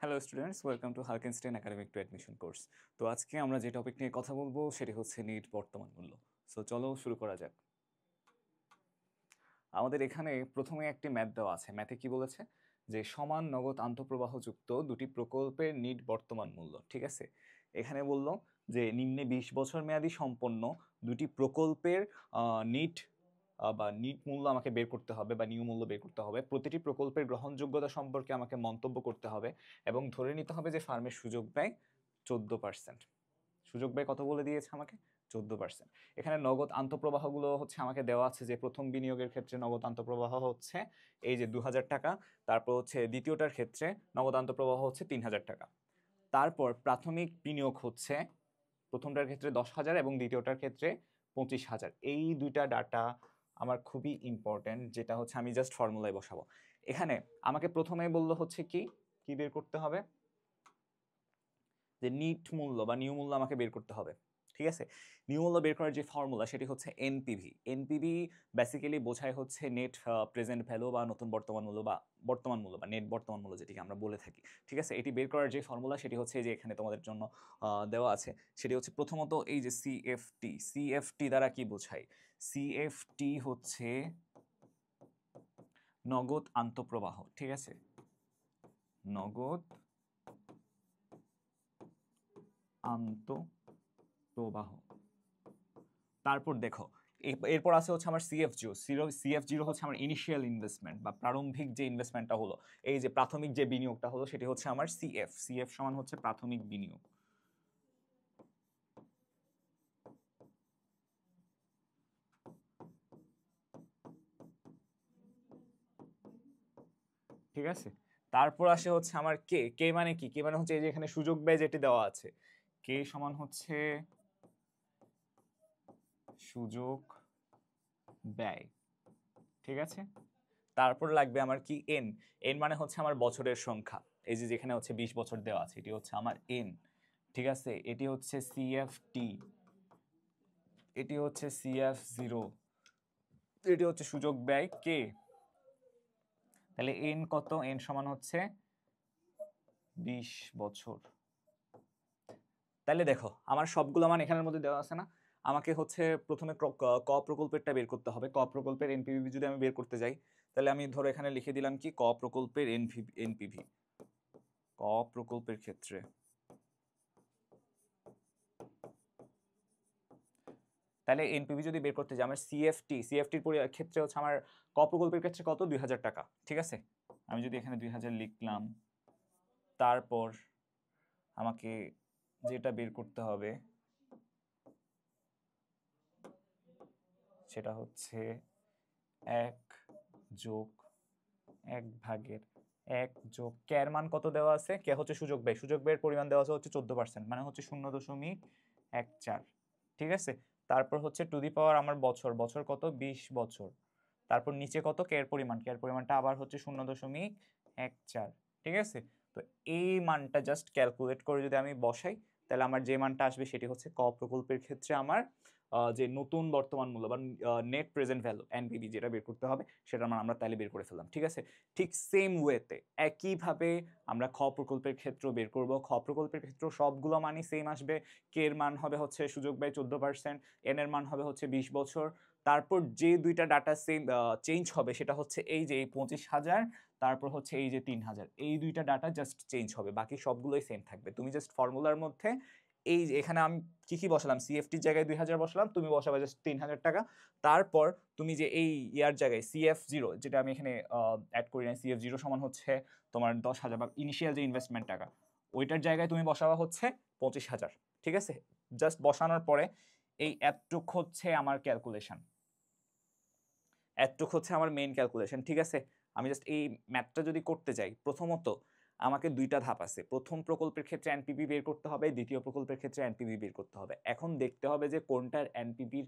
Hello students, welcome to Halkenstein academic to admission course. তো আজকে আমরা যে টপিক নিয়ে কথা বলবো সেটি হচ্ছে নিট বর্তমান মূল্য। সো চলো শুরু করা যাক। আমাদের এখানে প্রথমে একটি ম্যাথ দেওয়া আছে। ম্যাথে কি বলেছে যে সমান নগদ আন্তঃপ্রবাহযুক্ত দুটি প্রকল্পের নিট বর্তমান মূল্য। ঠিক আছে, এখানে বলল যে নিম্নে 20 বছর মেয়াদী সম্পন্ন দুটি প্রকল্পের নিট বা নিট মূল্য আমাকে বের করতে হবে বা নিউ মূল্য বের করতে হবে। প্রতিটি প্রকল্পের গ্রহণযোগ্যতা সম্পর্কে আমাকে মন্তব্য করতে হবে এবং ধরে নিতে হবে যে ফার্মের সুযোগ ব্যয় 14%। সুযোগ ব্যয় কত বলে দিয়েছে আমাকে? 14%। এখানে নগদ আন্তঃপ্রবাহগুলো হচ্ছে আমাকে দেওয়া আছে যে প্রথম বিনিয়োগের ক্ষেত্রে নগদ আন্তঃপ্রবাহ হচ্ছে এই যে 2000 টাকা, তারপর হচ্ছে দ্বিতীয়টার ক্ষেত্রে নগদ আন্তঃপ্রবাহ হচ্ছে 3000 টাকা। তারপর প্রাথমিক বিনিয়োগ হচ্ছে প্রথমটার ক্ষেত্রে 10,000 এবং দ্বিতীয়টার ক্ষেত্রে 25,000। এই দুইটা ডাটা আমার খুবই ইম্পর্টেন্ট, যেটা হচ্ছে আমি জাস্ট ফর্মুলায় বসাবো। এখানে আমাকে প্রথমেই বললো হচ্ছে কি কি বের করতে হবে, যে নিট মূল্য বা নিউ মূল্য আমাকে বের করতে হবে। ঠিক আছে, নিউ মূল্য বের করার যে ফর্মুলা সেটি হচ্ছে এনপিভি। এনপিভি বেসিক্যালি বোঝায় হচ্ছে নেট প্রেজেন্ট ভ্যালু বা নতুন বর্তমান মূল্য বা বর্তমান মূল্য বা নেট বর্তমান মূল্য যেটিকে আমরা বলে থাকি। ঠিক আছে, এটি বের করার যে ফর্মুলা সেটি হচ্ছে যে এখানে তোমাদের জন্য দেওয়া আছে। সেটি হচ্ছে প্রথমত এই যে সিএফটি। সিএফটি দ্বারা কি বোঝায়? সিএফটি হচ্ছে নগদ আন্তঃপ্রবাহ। ঠিক আছে, নগদ আন্তঃপ্রবাহ। তারপর দেখো এরপর আছে হচ্ছে আমার সিএফ জিরো। সিএফ জিরো হচ্ছে আমার ইনিশিয়াল ইনভেস্টমেন্ট বা প্রারম্ভিক যে ইনভেস্টমেন্টটা হলো, এই যে প্রাথমিক যে বিনিয়োগটা হলো সেটি হচ্ছে আমার সিএফ। সিএফ সমান হচ্ছে প্রাথমিক বিনিয়োগ। ঠিক আছে, তারপর আসে হচ্ছে আমার কে। কে মানে কি? কে মানে হচ্ছে এই যে এখানে সুযোগ ব্যয় যেটি দেওয়া আছে, কে সমান হচ্ছে সুযোগ ব্যয়। ঠিক আছে, তারপর লাগবে আমার কি? এন। এন মানে হচ্ছে আমার বছরের সংখ্যা। এই যে যেখানে হচ্ছে 20 বছর দেওয়া আছে, এটি হচ্ছে আমার এন। ঠিক আছে, এটি হচ্ছে সিএফটি, এটি হচ্ছে সিএফ জিরো, এটি হচ্ছে সুযোগ ব্যয় কে। তাহলে এন কত? এন সমান হচ্ছে 20 বছর। তাহলে দেখো আমার সবগুলো মান এখানের মধ্যে দেওয়া আছে না? আমাকে হচ্ছে প্রথমে ক প্রকল্পেরটা বের করতে হবে। ক প্রকল্পের এনপিভি যদি আমি বের করতে যাই, তাহলে আমি ধরো এখানে লিখে দিলাম কি ক প্রকল্পের এনপিভি। ক প্রকল্পের ক্ষেত্রে তাহলে এনপিভি যদি বের করতে যাই, আমার সিএফটির ক্ষেত্রে হচ্ছে আমার ক প্রকল্পের ক্ষেত্রে কত? 2000 টাকা। ঠিক আছে, আমি যদি এখানে 2000 লিখলাম, তারপর আমাকে যেটা বের করতে হবে সেটা হচ্ছে 1+1 কে এর মান কত দেওয়া আছে? কে হচ্ছে সুযোগ ব্যয়। সুযোগ ব্যয়ের পরিমাণ দেওয়া আছে হচ্ছে 14%, মানে হচ্ছে 0.14। ঠিক আছে, তারপর হচ্ছে টু দি পাওয়ার আমার বছর। বছর কত? 20 বছর। তারপর নিচে কত? কে এর পরিমাণ। কে এর পরিমাণটা আবার হচ্ছে 0.14। ঠিক আছে, তো এই মানটা জাস্ট ক্যালকুলেট করে যদি আমি বসাই, তাহলে আমার যে মানটা আসবে সেটি হচ্ছে ক প্রকল্পের ক্ষেত্রে আমার যে নতুন বর্তমান মূল্য বা নেট প্রেজেন্ট ভ্যালু এনপিভি যেটা বের করতে হবে সেটার মান আমরা তাহলে বের করে ফেললাম। ঠিক আছে, ঠিক সেম ওয়েতে একইভাবে আমরা খ প্রকল্পের ক্ষেত্র বের করব। খ প্রকল্পের ক্ষেত্র সবগুলো মানই সেম আসবে। কে এর মান হবে হচ্ছে সুযোগ ব্যয় 14%, এন এর মান হবে হচ্ছে 20 বছর। তারপর যে দুইটা ডাটা সেম চেঞ্জ হবে সেটা হচ্ছে এই যে এই 25,000, তারপর হচ্ছে এই যে 3,000। এই দুইটা ডাটা জাস্ট চেঞ্জ হবে, বাকি সবগুলোই সেম থাকবে। তুমি জাস্ট ফর্মুলার মধ্যে এই যে এখানে আমি কি কি বসালাম, সিএফটির জায়গায় 2000 বসালাম, তুমি বসাবে জাস্ট 3,000 টাকা। তারপর তুমি যে এই ইয়ার জায়গায় সিএফ জিরো, যেটা আমি এখানে অ্যাড করি না, সিএফ জিরো সমান হচ্ছে তোমার 10,000 বা ইনিশিয়াল যে ইনভেস্টমেন্ট টাকা, ওইটার জায়গায় তুমি বসাবা হচ্ছে 25,000। ঠিক আছে, জাস্ট বসানোর পরে এই এতটুক হচ্ছে আমার ক্যালকুলেশন, এতটুক হচ্ছে আমার মেইন ক্যালকুলেশন। ঠিক আছে, আমি জাস্ট এই ম্যাথটা যদি করতে যাই, প্রথমত আমাকে দুইটা ধাপ আছে। প্রথম প্রকল্পের ক্ষেত্রে এনপিভি বের করতে হবে, দ্বিতীয় প্রকল্পের ক্ষেত্রে এনপিভি বের করতে হবে। এখন দেখতে হবে যে কোনটার এনপিভির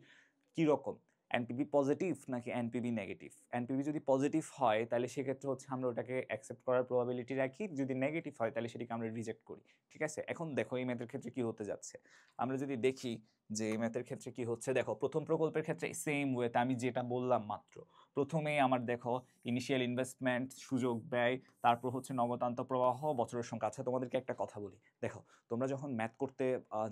কীরকম, এনপিভি পজিটিভ নাকি এনপিভি নেগেটিভ। এনপিভি যদি পজিটিভ হয় তাহলে সেক্ষেত্রে হচ্ছে আমরা ওটাকে অ্যাকসেপ্ট করার প্রবাবিলিটি রাখি, যদি নেগেটিভ হয় তাহলে সেটিকে আমরা রিজেক্ট করি। ঠিক আছে, এখন দেখো এই ম্যাথের ক্ষেত্রে কি হতে যাচ্ছে, আমরা যদি দেখি যে এই ম্যাথের ক্ষেত্রে কি হচ্ছে দেখো, প্রথম প্রকল্পের ক্ষেত্রে সেম ওয়েতে আমি যেটা বললাম মাত্র, প্রথমেই আমার দেখো ইনিশিয়াল ইনভেস্টমেন্ট, সুযোগ ব্যয়, তারপর হচ্ছে নগদান্ত প্রবাহ, বছরের সংখ্যা। আচ্ছা তোমাদেরকে একটা কথা বলি, দেখো তোমরা যখন ম্যাথ করতে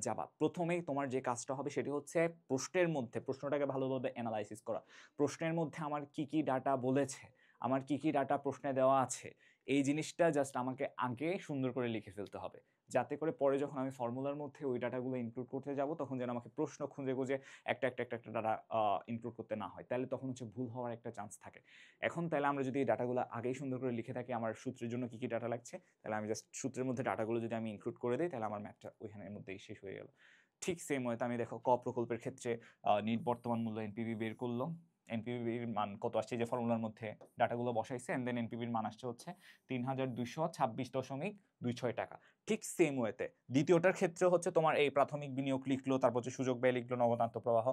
যাবা, প্রথমেই তোমার যে কাজটা হবে সেটি হচ্ছে প্রশ্নের মধ্যে প্রশ্নটাকে ভালোভাবে অ্যানালাইসিস করা। প্রশ্নের মধ্যে আমার কি কি ডাটা বলেছে, আমার কি কি ডাটা প্রশ্নে দেওয়া আছে, এই জিনিসটা জাস্ট আমাকে আগে সুন্দর করে লিখে ফেলতে হবে, যাতে করে পরে যখন আমি ফর্মুলার মধ্যে ওই ডাটাগুলো ইনক্লুড করতে যাব তখন যেন আমাকে প্রশ্ন খুঁজে খুঁজে একটা ডাটা ইনক্লুড করতে না হয়, তাহলে তখন হচ্ছে ভুল হওয়ার একটা চান্স থাকে। এখন তাহলে আমরা যদি এই ডাটাগুলো আগেই সুন্দর করে লিখে থাকি, আমার সূত্রের জন্য কি কি ডাটা লাগছে, তাহলে আমি জাস্ট সূত্রের মধ্যে ডাটাগুলো যদি আমি ইনক্লুড করে দিই, তাহলে আমার ম্যাথটা ওইখানের মধ্যেই শেষ হয়ে গেল। ঠিক সেম ওয়েতে আমি দেখো প্রকল্পের ক্ষেত্রে নিট বর্তমান মূল্য এনপিভি বের করলাম। এনপিভির মান কত আসছে, যে ফর্মুলার মধ্যে ডাটাগুলো বসাইছে, এন্ড দেন এনপিভির মান আসছে হচ্ছে ৩,২২৬.২৬ টাকা। ঠিক সেম ওয়েতে দ্বিতীয়টার ক্ষেত্রে হচ্ছে তোমার এই প্রাথমিক বিনিয়োগ লিখলো, তারপর হচ্ছে সুযোগ ব্যয় লিখলো, নগদান্ত প্রবাহ,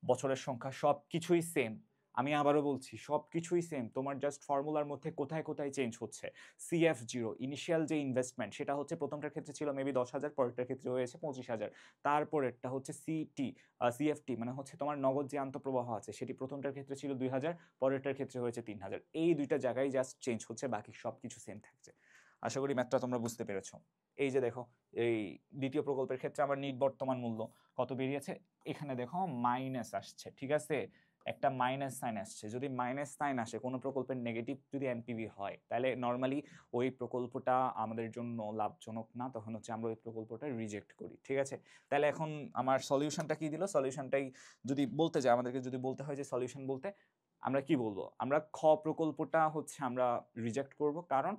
বছরের সংখ্যা, সব কিছুই সেম। আমি আবারও বলছি সব কিছুই সেম, তোমার জাস্ট ফর্মুলার মধ্যে কোথায় কোথায় চেঞ্জ হচ্ছে। CF0 ইনিশিয়াল যে ইনভেস্টমেন্ট, সেটা হচ্ছে প্রথমটার ক্ষেত্রে ছিল মেবি 10,000, পরেরটার ক্ষেত্রে হয়েছে 25,000। তারপরেরটা হচ্ছে CFT মানে হচ্ছে তোমার নগদ যে আন্তঃপ্রবাহ আছে, সেটি প্রথমটার ক্ষেত্রে ছিল 2,000, পরেরটার ক্ষেত্রে হয়েছে 3,000। এই দুইটা জায়গায় জাস্ট চেঞ্জ হচ্ছে, বাকি সব কিছু সেম থাকছে। আশা করি ম্যাথটা তোমরা বুঝতে পেরেছো। এই যে দেখো, এই দ্বিতীয় প্রকল্পের ক্ষেত্রে আমার নিট বর্তমান মূল্য কত বেরিয়েছে, এখানে দেখো মাইনাস আসছে, ঠিক আছে, একটা মাইনাস সাইন আসছে। যদি মাইনাস সাইন আসে, কোনো প্রকল্পের নেগেটিভ যদি এনপিভি হয়, তাহলে নর্মালি ওই প্রকল্পটা আমাদের জন্য লাভজনক না, তখন হচ্ছে আমরা ওই প্রকল্পটা রিজেক্ট করি, ঠিক আছে। তাহলে এখন আমার সলিউশনটা কি দিল, সলিউশনটাই যদি বলতে যায়, আমাদেরকে যদি বলতে হয় যে সলিউশন বলতে আমরা কি বলবো, আমরা প্রকল্পটা হচ্ছে আমরা রিজেক্ট করব, কারণ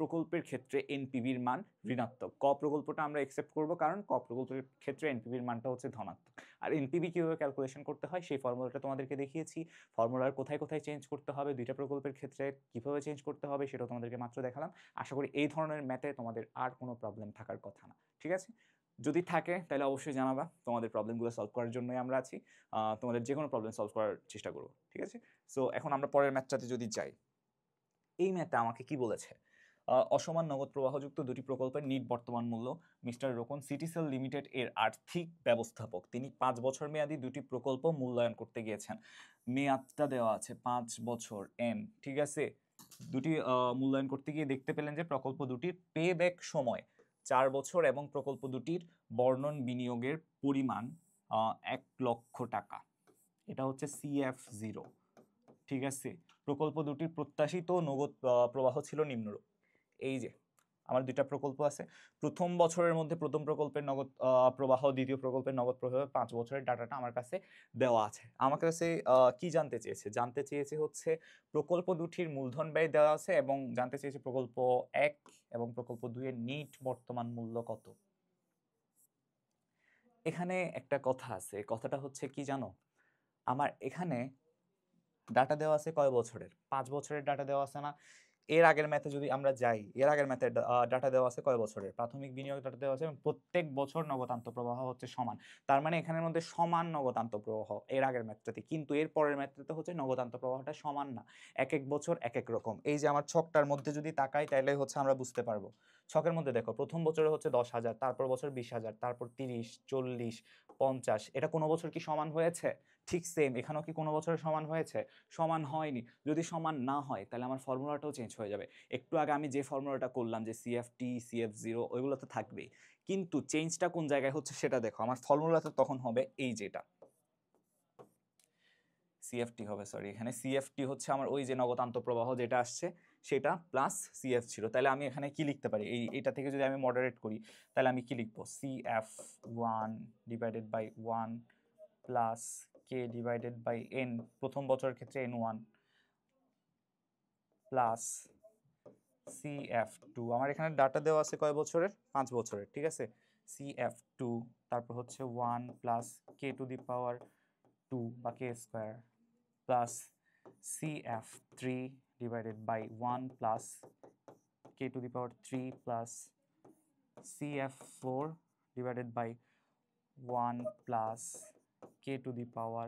প্রকল্পের ক্ষেত্রে এনপিভির মান ঋণাত্মক। প্রকল্পটা আমরা একসেপ্ট করব, কারণ প্রকল্পের ক্ষেত্রে এনপিভির মানটা হচ্ছে ধনাত্মক। আর এনপিভি কিভাবে ক্যালকুলেশন করতে হয় সেই ফর্মুলাটা তোমাদেরকে দেখিয়েছি, ফর্মুলার কোথায় কোথায় চেঞ্জ করতে হবে, দুইটা প্রকল্পের ক্ষেত্রে কিভাবে চেঞ্জ করতে হবে সেটাও তোমাদেরকে মাত্র দেখালাম। আশা করি এই ধরনের ম্যাথে তোমাদের আর কোনো প্রবলেম থাকার কথা না, ঠিক আছে। যদি থাকে তাহলে অবশ্যই জানাবা, তোমাদের প্রবলেমগুলো সলভ করার জন্যই আমরা আছি। তোমাদের যে কোনো প্রবলেম সলভ করার চেষ্টা করবো, ঠিক আছে। সো এখন আমরা পরের ম্যাথটাতে যদি যাই, এই ম্যাথটা আমাকে কি বলেছে, অসমান নগদ প্রবাহযুক্ত দুটি প্রকল্পের নিট বর্তমান মূল্য। মিস্টার রোকন সিটিসেল লিমিটেড এর আর্থিক ব্যবস্থাপক, তিনি 5 বছর মেয়াদী দুটি প্রকল্প মূল্যায়ন করতে গিয়েছেন। মেয়াদটা দেওয়া আছে 5 বছর এন, ঠিক আছে। দুটি মূল্যায়ন করতে গিয়ে দেখতে পেলেন যে প্রকল্প দুটির পে ব্যাক সময় 4 বছর এবং প্রকল্প দুটির বর্ণন বিনিয়োগের পরিমাণ 1,00,000 টাকা। এটা হচ্ছে CF0, ঠিক আছে। প্রকল্প দুটির প্রত্যাশিত নগদ প্রবাহ ছিল নিম্নরূপ। এই যে আমার দুইটা প্রকল্প আছে, প্রথম বছরের মধ্যে প্রথম প্রকল্পের নগদ প্রবাহ, দ্বিতীয় প্রকল্পের নগদ প্রবাহ, 5 বছরের ডাটাটা আমার কাছে দেওয়া আছে। আমার কাছে কি জানতে চেয়েছে হচ্ছে প্রকল্প দুটির মূলধন ব্যয় দেওয়া আছে, এবং জানতে চেয়েছে প্রকল্প 1 এবং প্রকল্প 2 এর নিট বর্তমান মূল্য কত। এখানে একটা কথা আছে, কথাটা হচ্ছে কি জানো, আমার এখানে ডাটা দেওয়া আছে কয় বছরের, 5 বছরের ডাটা দেওয়া আছে না। এর আগের ম্যাথে যদি আমরা যাই, এর আগের ম্যাথে ডাটা দেওয়া আছে কয় বছরের, প্রাথমিক বিনিয়োগ ডাটা দেওয়া আছে, এবং প্রত্যেক বছর নগদ আন্তঃপ্রবাহ হচ্ছে সমান। তার মানে এখানের মধ্যে সমান নগদ আন্তঃপ্রবাহ এর আগের ম্যাথটাতে, কিন্তু এর পরের ম্যাথটাতে হচ্ছে নগদ আন্তঃপ্রবাহটা সমান না, এক এক বছর এক এক রকম। এই যে আমার ছকটার মধ্যে যদি তাকাই, তাহলে হচ্ছে আমরা বুঝতে পারবো। ছকের মধ্যে দেখো, প্রথম বছরে হচ্ছে 10,000, তারপর বছর 20,000, তারপর 30, 40, 50। এটা কোনো বছর কি সমান হয়েছে? ঠিক সেম এখানেও কি কোনো বছর সমান হয়েছে? সমান হয়নি। যদি সমান না হয়, তাহলে আমার ফর্মুলাটাও চেঞ্জ হয়ে যাবে। একটু আগে আমি যে ফর্মুলাটা করলাম, যে CFT, CF0, ওইগুলো তো থাকবেই, কিন্তু চেঞ্জটা কোন জায়গায় হচ্ছে সেটা দেখো। আমার ফর্মুলাতে তখন হবে এই যেটা CFT হবে, সরি, এখানে CFT হচ্ছে আমার ওই যে নগদ আন্তঃপ্রবাহ যেটা আসছে সেটা প্লাস CF0। তাহলে আমি এখানে কি লিখতে পারি, এইটা থেকে যদি আমি মডারেট করি, তাহলে আমি কি লিখবো, CF1 divided by 1 plus K divided by N, প্রথম বছরের ক্ষেত্রে N1, প্লাস CF2। আমার এখানে ডাটা দেওয়া আছে কয় বছরের, 5 বছরের, ঠিক আছে। CF2, তারপর হচ্ছে 1 plus K to the power 2 বা K square, plus CF3 divided by 1 plus K to the power 3 plus CF4 divided by 1 plus K to the power,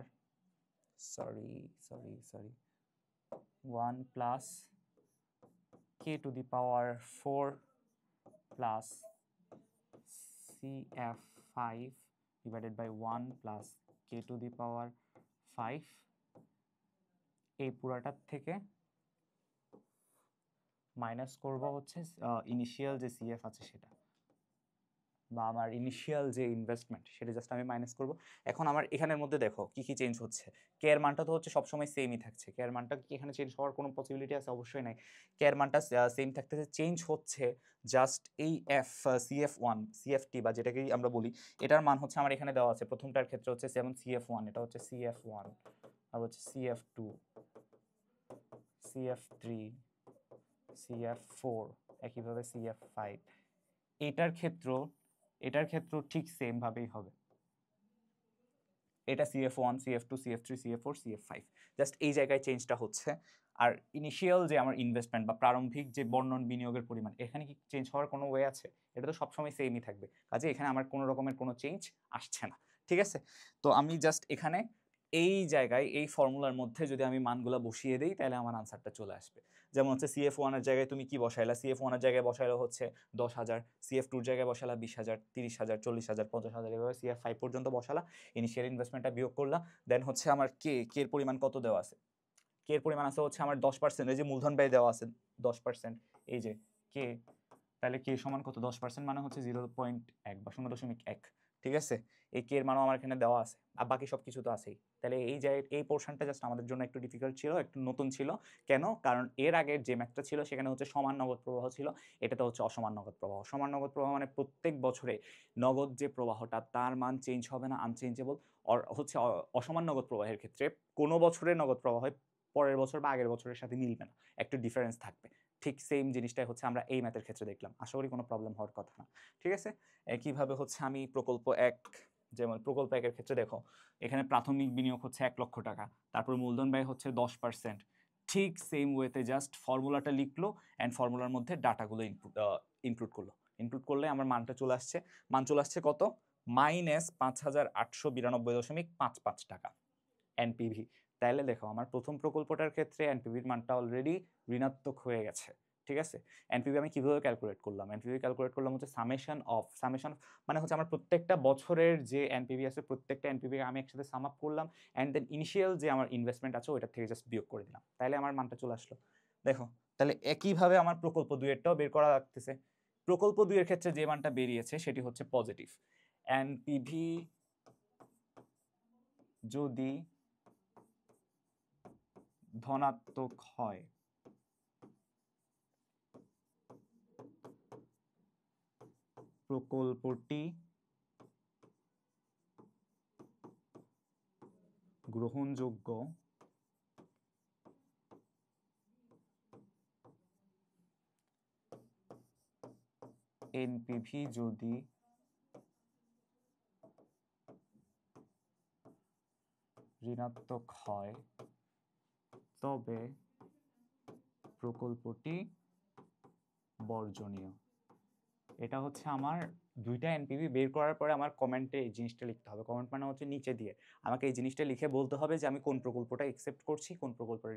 sorry 1 plus K to the power 4 plus CF5 divided by 1 plus K to the power 5, এই পুরাটার থেকে minus করব হচ্ছে initial যে CF আছে সেটা, বা আমার initial যে ইনভেস্টমেন্ট সেটা জাস্ট আমি মাইনাস করব। এখন আমার এখানের মধ্যে দেখো কি কি চেঞ্জ হচ্ছে। কে এর মানটা তো হচ্ছে সবসময় সেমই থাকছে, কে এর মানটা কি এখানে চেঞ্জ হওয়ার কোনো পসিবিলিটি আছে? অবশ্যই নাই। কে এর মানটা সেম থাকতেছে, চেঞ্জ হচ্ছে জাস্ট এই সিএফটি বা যেটাকে আমরা বলি, এটার মান হচ্ছে আমার এখানে দেওয়া আছে। প্রথমটার ক্ষেত্রে হচ্ছে যেমন সিএফ1, এটা হচ্ছে সিএফ1, আর হচ্ছে সিএফ2, সিএফ3, সিএফ4, একইভাবে সিএফ5। এটার ক্ষেত্র ঠিক সেম ভাবেই হবে। এটা সিএফ1, সিএফ2, সিএফ3, সিএফ4, সিএফ5, জাস্ট এই জায়গায় চেঞ্জটা হচ্ছে। আর ইনিশিয়াল যে আমার ইনভেস্টমেন্ট বা প্রারম্ভিক যে বর্ণন বিনিয়োগের পরিমাণ, এখানে কি চেঞ্জ হওয়ার কোনো ওয়ে আছে? এটা তো সবসময় সেমই থাকবে, কাজে এখানে আমার কোনো রকমের কোনো চেঞ্জ আসছে না। ঠিক আছে, তো আমি জাস্ট এখানে এই জায়গায় এই ফর্মুলার মধ্যে যদি আমি মানগুলো বসিয়ে দিই তাহলে আমার আনসারটা চলে আসবে। যেমন হচ্ছে সিএফ1 এর জায়গায় তুমি কি বসাইলা? সিএফ1 এর জায়গায় বসাইলা হচ্ছে 10,000, সিএফ2 এর জায়গায় বসালা 20,000, 30,000, 40,000, 50,000, এভাবে সিএফ5 পর্যন্ত বসালা, ইনিশিয়াল ইনভেস্টমেন্টটা বিয়োগ করলা। দেন হচ্ছে আমার কে এর পরিমাণ কত দেওয়া আছে? কে এর পরিমাণ আছে হচ্ছে আমার 10%, এই যে মূলধন ব্যয় দেওয়া আছে 10%, এই যে কে, তাহলে কে সমান কত? 10% মানে হচ্ছে 0.1 বা 0.1। ঠিক আছে, এই কে এর মানও আমার এখানে দেওয়া আছে, আর বাকি সব কিছু তো আছেই। তাহলে এই পোর্শনটা জাস্ট আমাদের জন্য একটু ডিফিকাল্ট ছিল, একটু নতুন ছিল। কেন? কারণ এর আগের যে ম্যাথটা ছিল সেখানে হচ্ছে সমান নগদ প্রবাহ ছিল, এটাতে হচ্ছে অসমান নগদ প্রবাহ। সমান নগদ প্রবাহ মানে প্রত্যেক বছরে নগদ যে প্রবাহটা তার মান চেঞ্জ হবে না, আনচেঞ্জেবল। আর হচ্ছে অসমান নগদ প্রবাহের ক্ষেত্রে কোনো বছরের নগদ প্রবাহ পরের বছর বা আগের বছরের সাথে মিলবে না, একটু ডিফারেন্স থাকবে। ঠিক সেম জিনিসটাই হচ্ছে আমরা এই ম্যাথের ক্ষেত্রে দেখলাম, আশা করি কোনো প্রবলেম হওয়ার কথা না। ঠিক আছে, একইভাবে হচ্ছে আমি প্রকল্প 1, যেমন প্রকল্প 1 এর ক্ষেত্রে দেখো এখানে প্রাথমিক বিনিয়োগ হচ্ছে 1 লক্ষ টাকা, তারপর মূলধন ব্যয় হচ্ছে 10%। ঠিক সেম ওয়েতে জাস্ট ফর্মুলাটা লিখলো অ্যান্ড ফর্মুলার মধ্যে ডাটাগুলো ইনক্লুড করলে আমার মানটা চলে আসছে। মান চলে আসছে কত? -5,892.55 টাকা এনপিভি। তাইলে দেখো আমার প্রথম প্রকল্পটার ক্ষেত্রে এনপিভির মানটা অলরেডি ঋণাত্মক হয়ে গেছে। ঠিক আছে, এনপিভি আমি কিভাবে ক্যালকুলেট করলাম? এনপিভি ক্যালকুলেট করলাম হচ্ছে সামেশন মানে হচ্ছে আমার প্রত্যেকটা বছরের যে এনপিভি আছে প্রত্যেকটা এনপিভি আমি একসাথে সাম আপ করলাম, অ্যান্ড দেন ইনিশিয়াল যে আমার ইনভেস্টমেন্ট আছে ওইটার থেকে জাস্ট বিয়োগ করে দিলাম, তাহলে আমার মানটা চলে আসলো। দেখো, তাহলে একইভাবে আমার প্রকল্প 2 এরটাও বের করা লাগতেছে। প্রকল্প 2 এর ক্ষেত্রে যে মানটা বেরিয়েছে সেটি হচ্ছে পজিটিভ। এনপিভি যদি ধনাত্মক হয় প্রকল্পটি গ্রহণযোগ্য এনপিভি যদি ঋণাত্মক হয় তবে প্রকল্পটি বর্জনীয়। এটা হচ্ছে আমার দুইটা এনপিভি বের করার পরে আমার কমেন্টে এই জিনিসটা লিখতে হবে। কমেন্ট মানে হচ্ছে নিচে দিয়ে আমাকে এই জিনিসটা লিখে বলতে হবে যে আমি কোন প্রকল্পটা একসেপ্ট করছি, কোন প্রকল্পটা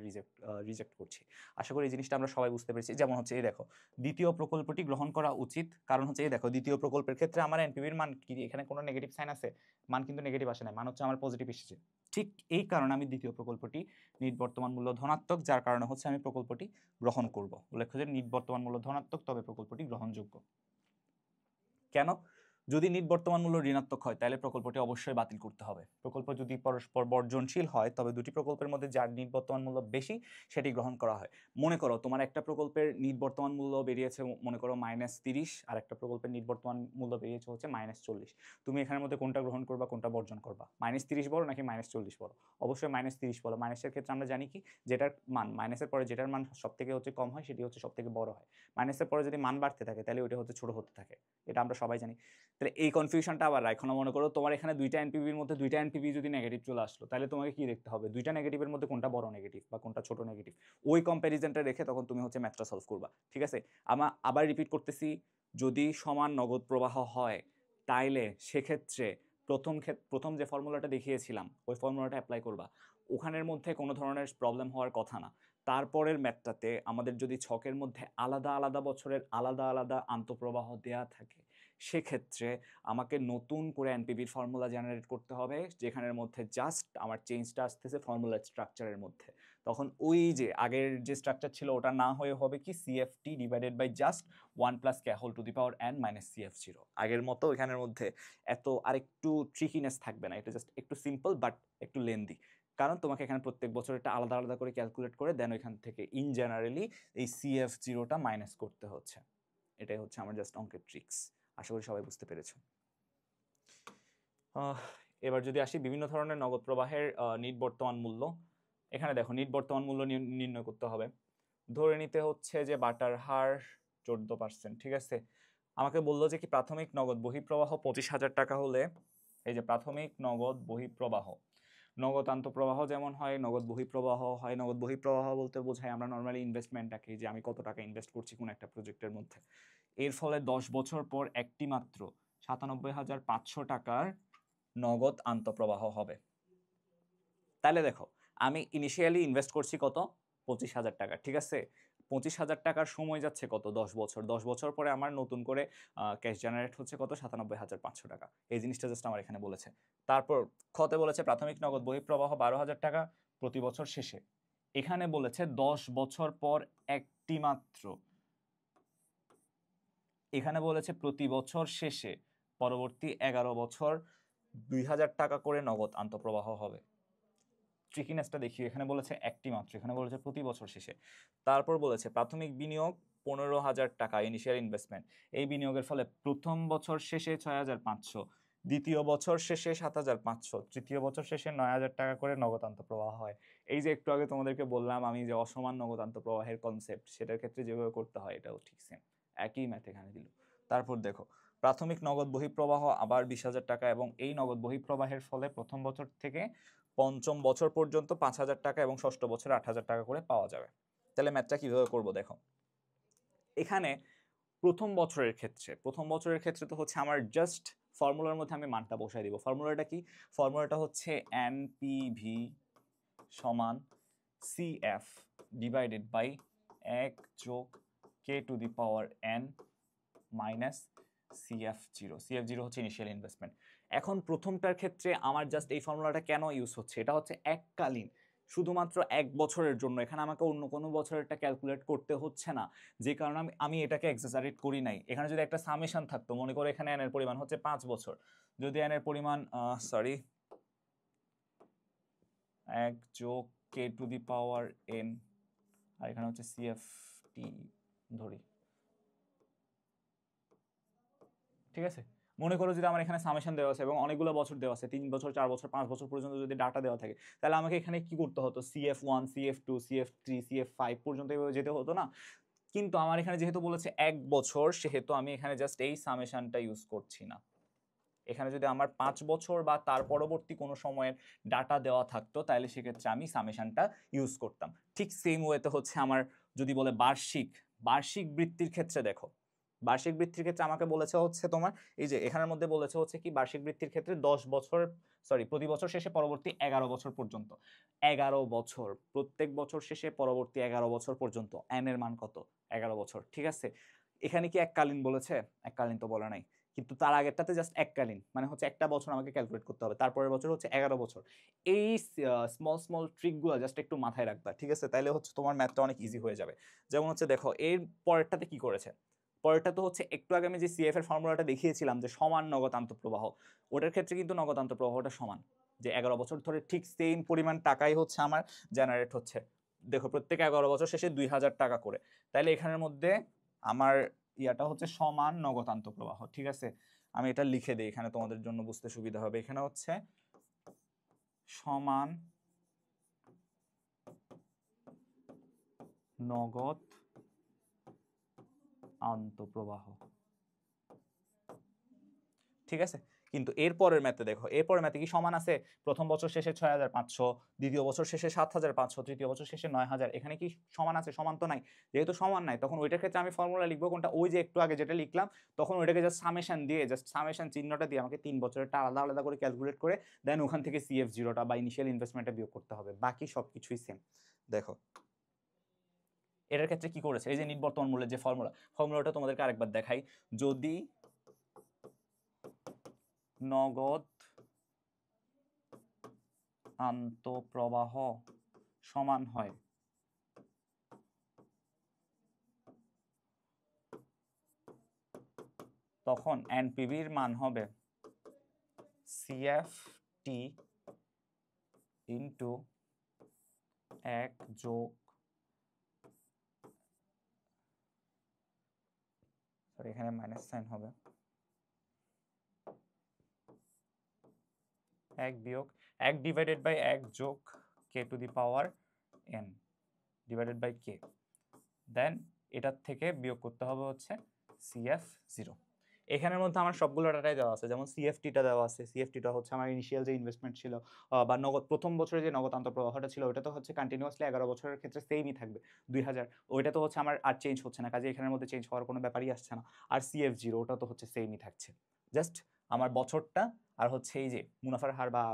রিজেক্ট করছি। আশা করি এই জিনিসটা আমরা সবাই বুঝতে পেরেছি। যেমন হচ্ছে এই দেখো, দ্বিতীয় প্রকল্পটি গ্রহণ করা উচিত, কারণ হচ্ছে এই দেখো দ্বিতীয় প্রকল্পের ক্ষেত্রে আমার এনপিভির মান কি, এখানে কোনো নেগেটিভ সাইন আছে? মান কিন্তু নেগেটিভ আসে না, মান হচ্ছে আমার পজিটিভ এসেছে। ঠিক এই কারণে আমি দ্বিতীয় প্রকল্পটি নিট বর্তমান মূল্য ধনাত্মক, যার কারণে হচ্ছে আমি প্রকল্পটি গ্রহণ করব। উল্লেখ্য যে নিট বর্তমান মূল্য ধনাত্মক তবে প্রকল্পটি গ্রহণযোগ্য। কেন? যদি নিট বর্তমান মূল্য ঋণাত্মক হয় তাহলে প্রকল্পটি অবশ্যই বাতিল করতে হবে। প্রকল্প যদি পরস্পর বর্জনশীল হয় তবে দুটি প্রকল্পের মধ্যে যার নিট বর্তমান মূল্য বেশি সেটি গ্রহণ করা হয়। মনে করো তোমার একটা প্রকল্পের নিট বর্তমান মূল্য বেরিয়েছে মনে করো -30, আর একটা প্রকল্পের নিট বর্তমান মূল্য বেরিয়েছে হচ্ছে -40। তুমি এখানের মধ্যে কোনটা গ্রহণ করবা, কোনটা বর্জন করবা? -30 বড় নাকি -40 বড়? অবশ্যই -30 বড়। মাইনাসের ক্ষেত্রে আমরা জানি কি, যেটার মান মাইনাসের পরে যেটার মান সব থেকে হচ্ছে কম হয় সেটি হচ্ছে সব থেকে বড় হয়। মাইনাসের পরে যদি মান বাড়তে থাকে তাহলে ওইটা হচ্ছে ছোট হতে থাকে, এটা আমরা সবাই জানি। তাহলে এই কনফিউশনটা আবার রাখো না। মনে করো তোমার এখানে দুইটা এনপিভির মধ্যে দুইটা এনপিভি যদি নেগেটিভ চলে আসলো তাহলে তোমাকে কি দেখতে হবে? দুইটা নেগেটিভের মধ্যে কোনটা বড় নেগেটিভ বা কোনটা ছোট নেগেটিভ, ওই কম্প্যারিজনটা রেখে তখন তুমি হচ্ছে ম্যাথটা সলভ করবা। ঠিক আছে, আবার রিপিট করতেছি, যদি সমান নগদ প্রবাহ হয় তাইলে সেক্ষেত্রে প্রথম যে ফর্মুলাটা দেখিয়েছিলাম ওই ফর্মুলাটা অ্যাপ্লাই করবা, ওখানের মধ্যে কোনো ধরনের প্রবলেম হওয়ার কথা না। তারপরের ম্যাথটাতে আমাদের যদি ছকের মধ্যে আলাদা আলাদা বছরের আলাদা আলাদা আন্তঃপ্রবাহ দেয়া থাকে সেক্ষেত্রে আমাকে নতুন করে এনপিভির ফর্মুলা জেনারেট করতে হবে, যেখানের মধ্যে জাস্ট আমার চেঞ্জটা আসতেছে ফর্মুলা স্ট্রাকচারের মধ্যে। তখন ওই যে আগের যে স্ট্রাকচার ছিল ওটা না হয়ে হবে কি CFT divided by just 1 + k whole to the power n minus CF0। আগের মতো এখানের মধ্যে এত আরেকটু ট্রিকিনেস থাকবে না, এটা জাস্ট একটু সিম্পল বাট একটু লেন্দি, কারণ তোমাকে এখানে প্রত্যেক বছর এটা আলাদা আলাদা করে ক্যালকুলেট করে দেন ওইখান থেকে ইন জেনারেলি এই CF0টা মাইনাস করতে হচ্ছে। এটাই হচ্ছে আমার জাস্ট অঙ্কের ট্রিক্স। আশা করি সবাই বুঝতে পেরেছো। এবার যদি আসি বিভিন্ন ধরনের নগদ প্রবাহের নিট বর্তমান মূল্য, এখানে দেখো নিট বর্তমান মূল্য নির্ণয় করতে হবে। ধরে নিতে হচ্ছে যে বাটার হার 14%, ঠিক আছে। আমাকে বললো যে কি প্রাথমিক নগদ বহিঃপ্রবাহ 25,000 টাকা হলে, এই যে প্রাথমিক নগদ বহিঃপ্রবাহ, নগদ আন্তঃপ্রবাহ যেমন হয় নগদ বহিঃপ্রবাহ হয়। নগদ বহিঃপ্রবাহ বলতে বোঝায় আমরা নর্মালি ইনভেস্টমেন্টটাকে, যে আমি কত টাকা ইনভেস্ট করছি কোন একটা প্রজেক্টের মধ্যে। এর ফলে 10 বছর পর একটি মাত্র 97,500 টাকার নগদ আন্তঃপ্রবাহ হবে। তাহলে দেখো আমি ইনিশিয়ালি ইনভেস্ট করছি কত, 25,000 টাকা, ঠিক আছে। 25,000 টাকার সময় যাচ্ছে কত, 10 বছর। 10 বছর পরে আমার নতুন করে ক্যাশ জেনারেট হচ্ছে কত, 97,500 টাকা। এই জিনিসটা জাস্ট আমার এখানে বলেছে। তারপর খতে বলেছে প্রাথমিক নগদ বহিঃপ্রবাহ 12,000 টাকা প্রতি বছর শেষে। এখানে বলেছে 10 বছর পর একটি মাত্র, এখানে বলেছে প্রতি বছর শেষে পরবর্তী 11 বছর 2,000 টাকা করে নগদ আন্তঃপ্রবাহ হবে। ট্রিকিনেসটা দেখি, এখানে বলেছে একটি মাত্র, এখানে বলেছে প্রতি বছর শেষে। তারপর বলেছে প্রাথমিক বিনিয়োগ 15,000 টাকা ইনিশিয়াল ইনভেস্টমেন্ট। এই বিনিয়োগের ফলে প্রথম বছর শেষে 6,500, দ্বিতীয় বছর শেষে 7,500, তৃতীয় বছর শেষে 9,000 টাকা করে নগদ আন্তঃপ্রবাহ হয়। এই যে একটু আগে তোমাদেরকে বললাম আমি যে অসমান নগদ আন্তঃপ্রবাহের কনসেপ্ট, সেটার ক্ষেত্রে যেভাবে করতে হয় এটাও ঠিক সেম, একই ম্যাথ এখানে দিল। তারপর দেখো প্রাথমিক নগদ বহিঃপ্রবাহ আবার 20,000 টাকা, এবং এই নগদ বহিঃপ্রবাহের ফলে প্রথম বছর থেকে পঞ্চম বছর পর্যন্ত 5,000 টাকা এবং ষষ্ঠ বছরে 8,000 টাকা করে পাওয়া যাবে। তাহলে ম্যাথটা কিভাবে করবো দেখো, এখানে প্রথম বছরের ক্ষেত্রে তো হচ্ছে আমার জাস্ট ফর্মুলার মধ্যে আমি মানটা বসাই দিব। ফর্মুলাটা কি, ফর্মুলাটা হচ্ছে এনপিভি সমান CF ডিভাইডেড বাই 1 যোগ k to the power n minus CF0 হচ্ছে ইনিশিয়াল ইনভেস্টমেন্ট। এখন প্রথমটার ক্ষেত্রে আমার জাস্ট এই ফর্মুলাটা কেন ইউজ হচ্ছে, এটা হচ্ছে এককালীন, শুধুমাত্র 1 বছরের জন্য। এখানে আমাকে অন্য কোনো বছরেরটা ক্যালকুলেট করতে হচ্ছে না, যে কারণে আমি এটাকে এক্সাজারেট করি নাই। এখানে যদি একটা সামেশন থাকতো, মনে করো এখানে n এর পরিমাণ হচ্ছে 5 বছর, যদি n এর পরিমাণ 1 যোগ k to the power n, আর এখানে হচ্ছে CFT ধরি, ঠিক আছে। মনে করো যদি আমার এখানে সামেশন দেওয়া আছে এবং অনেকগুলো বছর দেওয়া আছে, 3 বছর 4 বছর 5 বছর পর্যন্ত যদি ডাটা দেওয়া থাকে, তাহলে আমাকে এখানে কি করতে হতো, CF1 CF2 CF3 CF5 পর্যন্ত এভাবে যেতে হতো না। কিন্তু আমার এখানে যেহেতু বলেছে 1 বছর, সেহেতু আমি এখানে জাস্ট এই সামেশনটা ইউজ করছি না। এখানে যদি আমার 5 বছর বা তার পরবর্তী কোনো সময়ের ডাটা দেওয়া থাকতো, তাহলে সেক্ষেত্রে আমি সামেশনটা ইউজ করতাম। ঠিক সেম ওয়েতে হচ্ছে আমার যদি বলে বার্ষিক বৃত্তির ক্ষেত্রে, দেখো বার্ষিক বৃত্তির ক্ষেত্রে আমাকে বলেছে হচ্ছে তোমার এই যে এখানের মধ্যে বলেছে হচ্ছে কি বার্ষিক বৃত্তির ক্ষেত্রে 10 বছর প্রতি বছর শেষে পরবর্তী 11 বছর পর্যন্ত, 11 বছর প্রত্যেক বছর শেষে পরবর্তী 11 বছর পর্যন্ত n এর মান কত, 11 বছর, ঠিক আছে। এখানে কি এককালীন বলেছে, এককালীন তো বলে নাই, কিন্তু তার আগেরটাতে জাস্ট এককালীন, মানে হচ্ছে একটা বছর আমাকে ক্যালকুলেট করতে হবে, তারপরের বছর হচ্ছে 11 বছর। এই স্মল ট্রিকগুলো জাস্ট একটু মাথায় রাখবা, ঠিক আছে, তাইলে হচ্ছে তোমার ম্যাথটা অনেক ইজি হয়ে যাবে। যেমন হচ্ছে দেখো এর পরেরটাতে কি করেছে, পরেরটা তো হচ্ছে একটু আগে আমি যে CF এর ফর্মুলাটা দেখিয়েছিলাম যে সমান নগদ আন্তঃপ্রবাহ, ওটার ক্ষেত্রে কিন্তু নগদ আন্তঃপ্রবাহটা সমান, যে 11 বছর ধরে ঠিক সেম পরিমাণ টাকাই হচ্ছে আমার জেনারেট হচ্ছে। দেখো প্রত্যেক 11 বছর শেষে 2,000 টাকা করে, তাইলে এখানের মধ্যে আমার ইয়াটা হচ্ছে সমান নগদ আন্তঃপ্রবাহ, ঠিক আছে। আমি এটা লিখে দিই এখানে তোমাদের জন্য বুঝতে সুবিধা হবে। এখানে হচ্ছে সমান নগদ আন্তঃপ্রবাহ, ঠিক আছে। কিন্তু এরপরের ম্যাথে দেখো, এরপরের ম্যাথে কি সমান আছে, প্রথম বছর শেষে 6,500, দ্বিতীয় বছর শেষে 7,500, তৃতীয় বছর শেষে 9,000, এখানে কি সমান আছে, সমান তো নাই। যেহেতু সমান নাই, তখন ওইটার ক্ষেত্রে আমি ফর্মুলা লিখবো কোনটা, ওই যে একটু আগে যেটা লিখলাম, তখন ওইটাকে জাস্ট সামেশন দিয়ে, জাস্ট সামেশন চিহ্নটা দিয়ে আমাকে 3 বছরেরটা আলাদা আলাদা করে ক্যালকুলেট করে দেন ওখান থেকে CF0টা বা ইনিশিয়াল ইনভেস্টমেন্টটা বিয়োগ করতে হবে, বাকি সবকিছুই সেম। দেখো এটার ক্ষেত্রে কি করেছে, এই যে নিট বর্তমান মূল্যের যে ফর্মুলাটা তোমাদেরকে আরেকবার দেখাই, যদি নগদ আন্তঃপ্রবাহ সমান হয়, তখন এনপিভির মান হবে সিএফটি ইন্টু 1 যোগ, সরি এখানে মাইনাস সাইন হবে, 1 বিয়োগ 1 ডিভাইডেড বাই 1 যোগ K to the power N divided by K, then এটার থেকে বিয়োগ করতে হবে হচ্ছে সিএফ জিরো। এখানের মধ্যে আমার সবগুলো ডাটাই দেওয়া আছে, যেমন সিএফটিটা দেওয়া আছে। সিএফটিটা হচ্ছে আমার ইনিশিয়াল যে ইনভেস্টমেন্ট ছিল বা নগদ প্রথম বছরে যে নগদ আন্তঃপ্রবাহটা ছিল, ওটা তো হচ্ছে কন্টিনিউয়াসলি 11 বছরের ক্ষেত্রে সেমই থাকবে 2000, ওইটা তো হচ্ছে আমার আর চেঞ্জ হচ্ছে না, কাজে এখানের মধ্যে চেঞ্জ হওয়ার কোনো ব্যাপারই আসছে না। আর সিএফ জিরো ওটা তো হচ্ছে সেমই থাকছে, জাস্ট আমার বছরটা আর হচ্ছে এই যে মুনাফার হার বা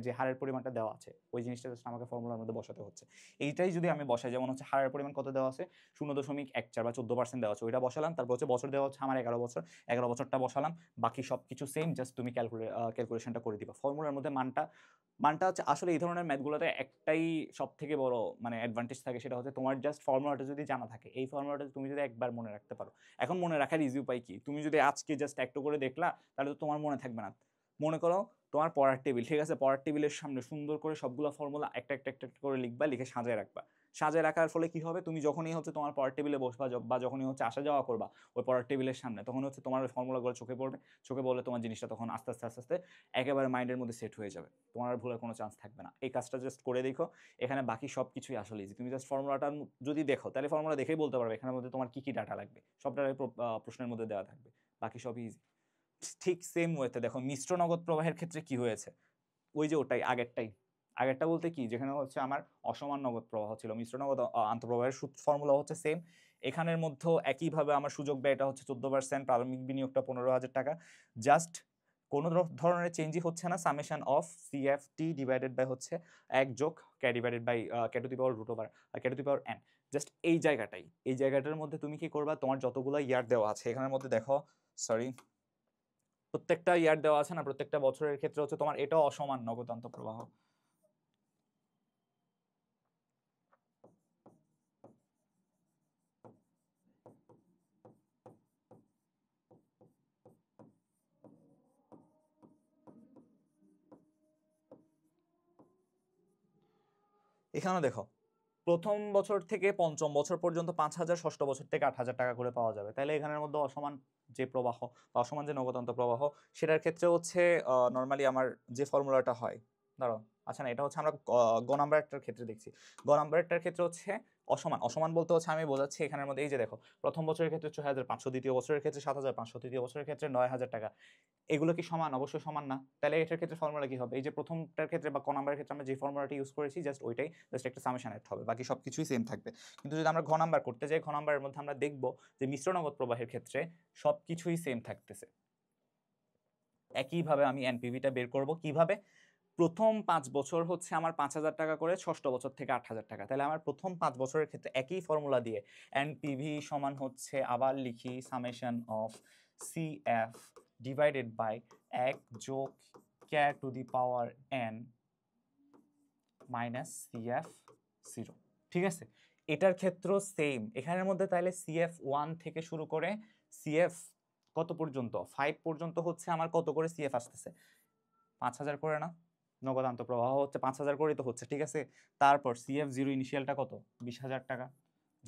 যে হারের পরিমাণটা দেওয়া আছে ওই জিনিসটা জাস্ট আমাকে ফর্মুলার মধ্যে বসাতে হচ্ছে। এইটাই যদি আমি বসাই, যেমন হচ্ছে হারের পরিমাণ কত দেওয়া আছে 0.14 বা 14% দেওয়া আছে, ওইটা বসালাম। তারপর হচ্ছে বছর দেওয়া হচ্ছে আমার 11 বছর, 11 বছরটা বসালাম, বাকি সব কিছু সেম, জাস্ট তুমি ক্যালকুলেশনটা করে দিবা ফর্মুলার মধ্যে। মানটা হচ্ছে আসলে এই ধরনের ম্যাথগুলোতে একটাই সব থেকে বড় মানে অ্যাডভান্টেজ থাকে, সেটা হচ্ছে তোমার জাস্ট ফর্মুলাটা যদি জানা থাকে, এই ফর্মুলাটা তুমি যদি একবার মনে রাখতে পারো। এখন মনে রাখার ইজি উপায় কি, তুমি যদি আজকে জাস্ট একটু করে দেখলা তাহলে তো তোমার মনে থাকবে না। মনে করো তোমার পড়ার টেবিল, ঠিক আছে, পড়ার টেবিলের সামনে সুন্দর করে সবগুলো ফর্মুলা একটা একটা একটা করে লিখবা, লিখে সাজায় রাখবা। সাজায় রাখার ফলে কি হবে, তুমি যখনই হচ্ছে তোমার পড়ার টেবিলে বসবা বা যখনই হচ্ছে আসা যাওয়া করবা ওই পড়ার টেবিলের সামনে, তখন হচ্ছে তোমার ওই ফর্মুলাগুলো চোখে পড়বে, চোখে পড়লে তোমার জিনিসটা তখন আস্তে আস্তে আস্তে আস্তে একেবারে মাইন্ডের মধ্যে সেট হয়ে যাবে, তোমার আর ভুলের কোনো চান্স থাকবে না। এই কাজটা জাস্ট করে দেখো, এখানে বাকি সব কিছুই আসলে ইজি। তুমি জাস্ট ফর্মুলাটা যদি দেখো তাহলে ফর্মুলা দেখেই বলতে পারবে এখানের মধ্যে তোমার কি কি ডাটা লাগবে, সব ডাটা প্রশ্নের মধ্যে দেওয়া থাকবে, বাকি সবই ইজি। ঠিক সেম ওয়েতে দেখো মিশ্র নগদ প্রবাহের ক্ষেত্রে কি হয়েছে, ওই যে ওটাই আগেরটা বলতে কি, যেখানে হচ্ছে আমার অসমান নগদ প্রবাহ ছিল, মিশ্র নগদ আন্তঃপ্রবাহের ফর্মুলা হচ্ছে সেম। এখানের মধ্যে একইভাবে আমার সুযোগ ব্যয়টা হচ্ছে 14%, প্রারম্ভিক বিনিয়োগটা 15,000 টাকা, জাস্ট কোনো ধরনের চেঞ্জই হচ্ছে না। Summation of CFT divided by হচ্ছে 1 যোগ K divided by K to the power root over K to the power N. Just এই জায়গাটার মধ্যে তুমি কি করবা, তোমার যতগুলো ইয়ার দেওয়া আছে এখানের মধ্যে দেখো, সরি প্রত্যেকটা ইয়ার দেওয়া আছে না, প্রত্যেকটা বছরের ক্ষেত্রে হচ্ছে তোমার এটাও অসমান নগদ আন্তঃপ্রবাহ। এখানে দেখো প্রথম বছর থেকে পঞ্চম বছর পর্যন্ত 5,000, ষষ্ঠ বছর থেকে 8,000 টাকা করে পাওয়া যাবে। তাহলে এখানের মধ্যে অসমান যে প্রবাহ বা অসমান যে নগদান্ত প্রবাহ, সেটার ক্ষেত্রে হচ্ছে নর্মালি আমার যে ফর্মুলাটা হয়, দাঁড়াও, আচ্ছা না এটা হচ্ছে আমরা গ নাম্বারটার ক্ষেত্রে দেখছি। গ নাম্বারটার ক্ষেত্রে হচ্ছে অসমান বলতে হচ্ছে আমি বোঝাচ্ছি এখানের মধ্যে এই যে দেখো প্রথম বছরের ক্ষেত্রে 6,500, দ্বিতীয় বছরের ক্ষেত্রে 7,500, তৃতীয় বছরের ক্ষেত্রে 9,000 টাকা। এগুলো কি সমান? অবশ্যই সমান না। তাহলে এটার ক্ষেত্রে ফর্মুলা কি হবে, এই যে প্রথমটার ক্ষেত্রে বা ক নাম্বারের ক্ষেত্রে আমরা যে ফর্মুলাটি ইউজ করেছি জাস্ট ওইটাই, জাস্ট একটা সামেশন অ্যাড হবে, বাকি সবকিছুই সেম থাকবে। কিন্তু যদি আমরা ঘ নাম্বার করতে যাই, ঘ নাম্বারের মধ্যে আমরা দেখব যে মিশ্র নগদ প্রবাহের ক্ষেত্রে সবকিছুই সেম থাকতেছে। একইভাবে আমি এনপিভিটা বের করব কিভাবে, প্রথম 5 বছর হচ্ছে আমার 5,000 টাকা করে, ষষ্ঠ বছর থেকে 8,000 টাকা। তাহলে আমার প্রথম 5 বছরের ক্ষেত্রে একই ফর্মুলা দিয়ে এনপিভি সমান হচ্ছে, আবার লিখি summation of CF divided by 1 যোগ K to the power N minus CF zero. ঠিক আছে, এটার ক্ষেত্রেও সেম। এখানের মধ্যে তাহলে সিএফ 1 থেকে শুরু করে সিএফ কত পর্যন্ত, 5 পর্যন্ত হচ্ছে আমার কত করে সিএফ আসতেছে, 5,000 করে না, নগদ আন্তঃপ্রবাহ হচ্ছে 5,000 করেই তো হচ্ছে, ঠিক আছে। তারপর সিএফ জিরো ইনিশিয়ালটা কত, 20,000 টাকা।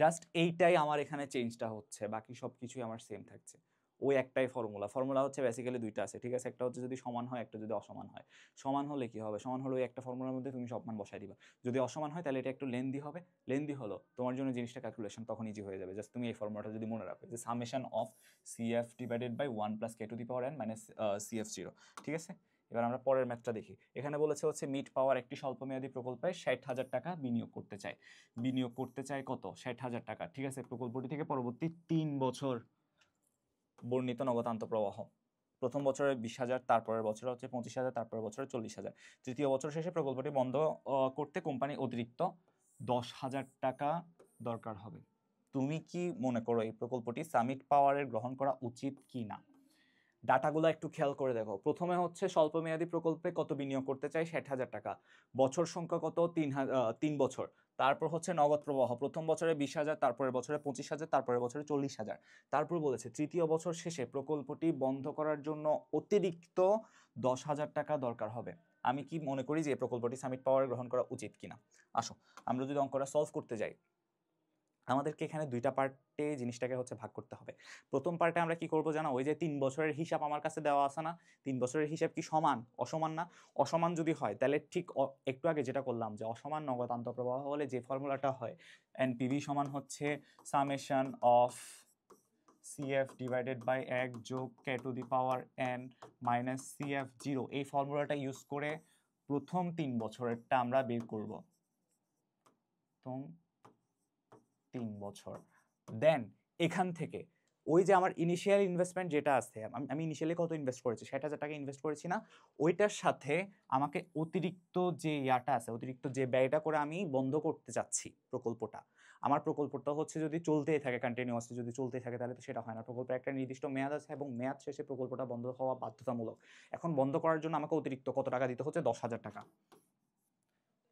জাস্ট এইটাই আমার এখানে চেঞ্জটা হচ্ছে, বাকি সব কিছুই আমার সেম থাকছে। ওই একটাই ফর্মুলা হচ্ছে বেসিক্যালি দুইটা আছে, ঠিক আছে, একটা হচ্ছে যদি সমান হয়, একটা যদি অসমান হয়। সমান হলে কি হবে, সমান হলে ওই একটা ফর্মুলার মধ্যে তুমি সব মান বসাই দিবা। যদি অসমান হয় তাহলে এটা একটু লেন্দি হবে, লেন্দি হলো তোমার জন্য জিনিসটা ক্যালকুলেশন তখন ইজি হয়ে যাবে। জাস্ট তুমি এই ফর্মুলাটা যদি মনে রাখো যে summation of CF divided by 1 plus K to the power N minus CF zero. ঠিক আছে, এবার আমরা পরের ম্যাথটা দেখি। এখানে বলেছে হচ্ছে মিট পাওয়ার একটি স্বল্পমেয়াদী প্রকল্পে 60,000 টাকা বিনিয়োগ করতে চায় কত, 60,000 টাকা। ঠিক আছে, প্রকল্পটি থেকে পরবর্তী 3 বছর বর্ণিত নগদ আন্তঃপ্রবাহ, প্রথম বছরে 20,000, তারপরের বছরে হচ্ছে 25,000, তারপরের বছরে 40,000। তৃতীয় বছর শেষে প্রকল্পটি বন্ধ করতে কোম্পানি অতিরিক্ত 10,000 টাকা দরকার হবে। তুমি কি মনে করো এই প্রকল্পটি সামিট পাওয়ারের গ্রহণ করা উচিত কি না? ডাটাগুলো একটু খেয়াল করে দেখো। প্রথমে হচ্ছে স্বল্পমেয়াদী প্রকল্পে কত বিনিয়োগ করতে চাই, 60,000 টাকা। বছর সংখ্যা কত, 3 বছর। তারপর হচ্ছে নগদ প্রবাহ, প্রথম বছরে 20,000, তারপরের বছরে 25,000, তারপরের বছরে 40,000। তারপর বলেছে তৃতীয় বছর শেষে প্রকল্পটি বন্ধ করার জন্য অতিরিক্ত 10,000 টাকা দরকার হবে। আমি কি মনে করি যে এই প্রকল্পটি সামিট পাওয়ার গ্রহণ করা উচিত কিনা। আসো আমরা যদি অঙ্কটা সলভ করতে যাই, আমাদেরকে এখানে দুইটা পার্টে জিনিসটাকে হচ্ছে ভাগ করতে হবে। প্রথম পার্টে আমরা কি করব জানো, ওই যে 3 বছরের হিসাব আমার কাছে দেওয়া আছে না, 3 বছরের হিসাব কি সমান অসমান না? অসমান যদি হয় তাহলে ঠিক একটু আগে যেটা করলাম যে অসমান নগদ আন্তঃপ্রবাহ হলে যে ফর্মুলাটা হয় এনপিভি সমান হচ্ছে summation of CF divided by 1 যোগ k to the power n minus CF 0, এই ফর্মুলাটা ইউজ করে প্রথম 3 বছরেরটা আমরা বের করব। প্রথম 3 বছর, দেন এখান থেকে ওই যে আমার ইনিশিয়াল ইনভেস্টমেন্ট যেটা আছে, আমি ইনিশিয়ালি কত ইনভেস্ট করেছি, 60,000 টাকা ইনভেস্ট করেছি না, ওইটার সাথে আমাকে অতিরিক্ত যে ইয়াটা আছে, অতিরিক্ত যে ব্যয়টা করে আমি বন্ধ করতে চাচ্ছি প্রকল্পটা, আমার প্রকল্পটা হচ্ছে যদি চলতেই থাকে কন্টিনিউয়াসলি, যদি চলতেই থাকে তাহলে তো সেটা হয় না। প্রকল্পের একটা নির্দিষ্ট মেয়াদ আছে এবং মেয়াদ শেষে প্রকল্পটা বন্ধ হওয়া বাধ্যতামূলক। এখন বন্ধ করার জন্য আমাকে অতিরিক্ত কত টাকা দিতে হচ্ছে, 10,000 টাকা।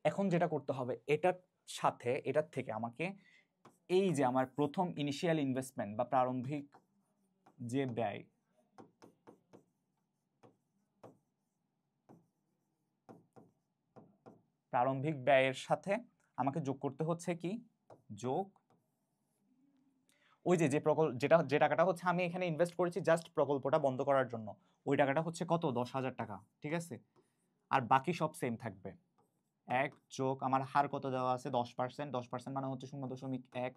এখন যেটা করতে হবে, এটার সাথে এটার থেকে আমাকে এই যে আমার প্রথম ইনিশিয়াল ইনভেস্টমেন্ট বা প্রারম্ভিক যে ব্যয়, প্রারম্ভিক ব্যয়ের সাথে আমাকে যোগ করতে হচ্ছে কি, যোগ ওই যে যে প্রকল্প যে টাকাটা হচ্ছে আমি এখানে ইনভেস্ট করেছি জাস্ট প্রকল্পটা বন্ধ করার জন্য, ওই টাকাটা হচ্ছে কত, 10,000 টাকা। ঠিক আছে, আর বাকি সব সেম থাকবে। 1 যোগ আমার হার কত দেওয়া আছে, 10%, 10% মানে হচ্ছে 0.1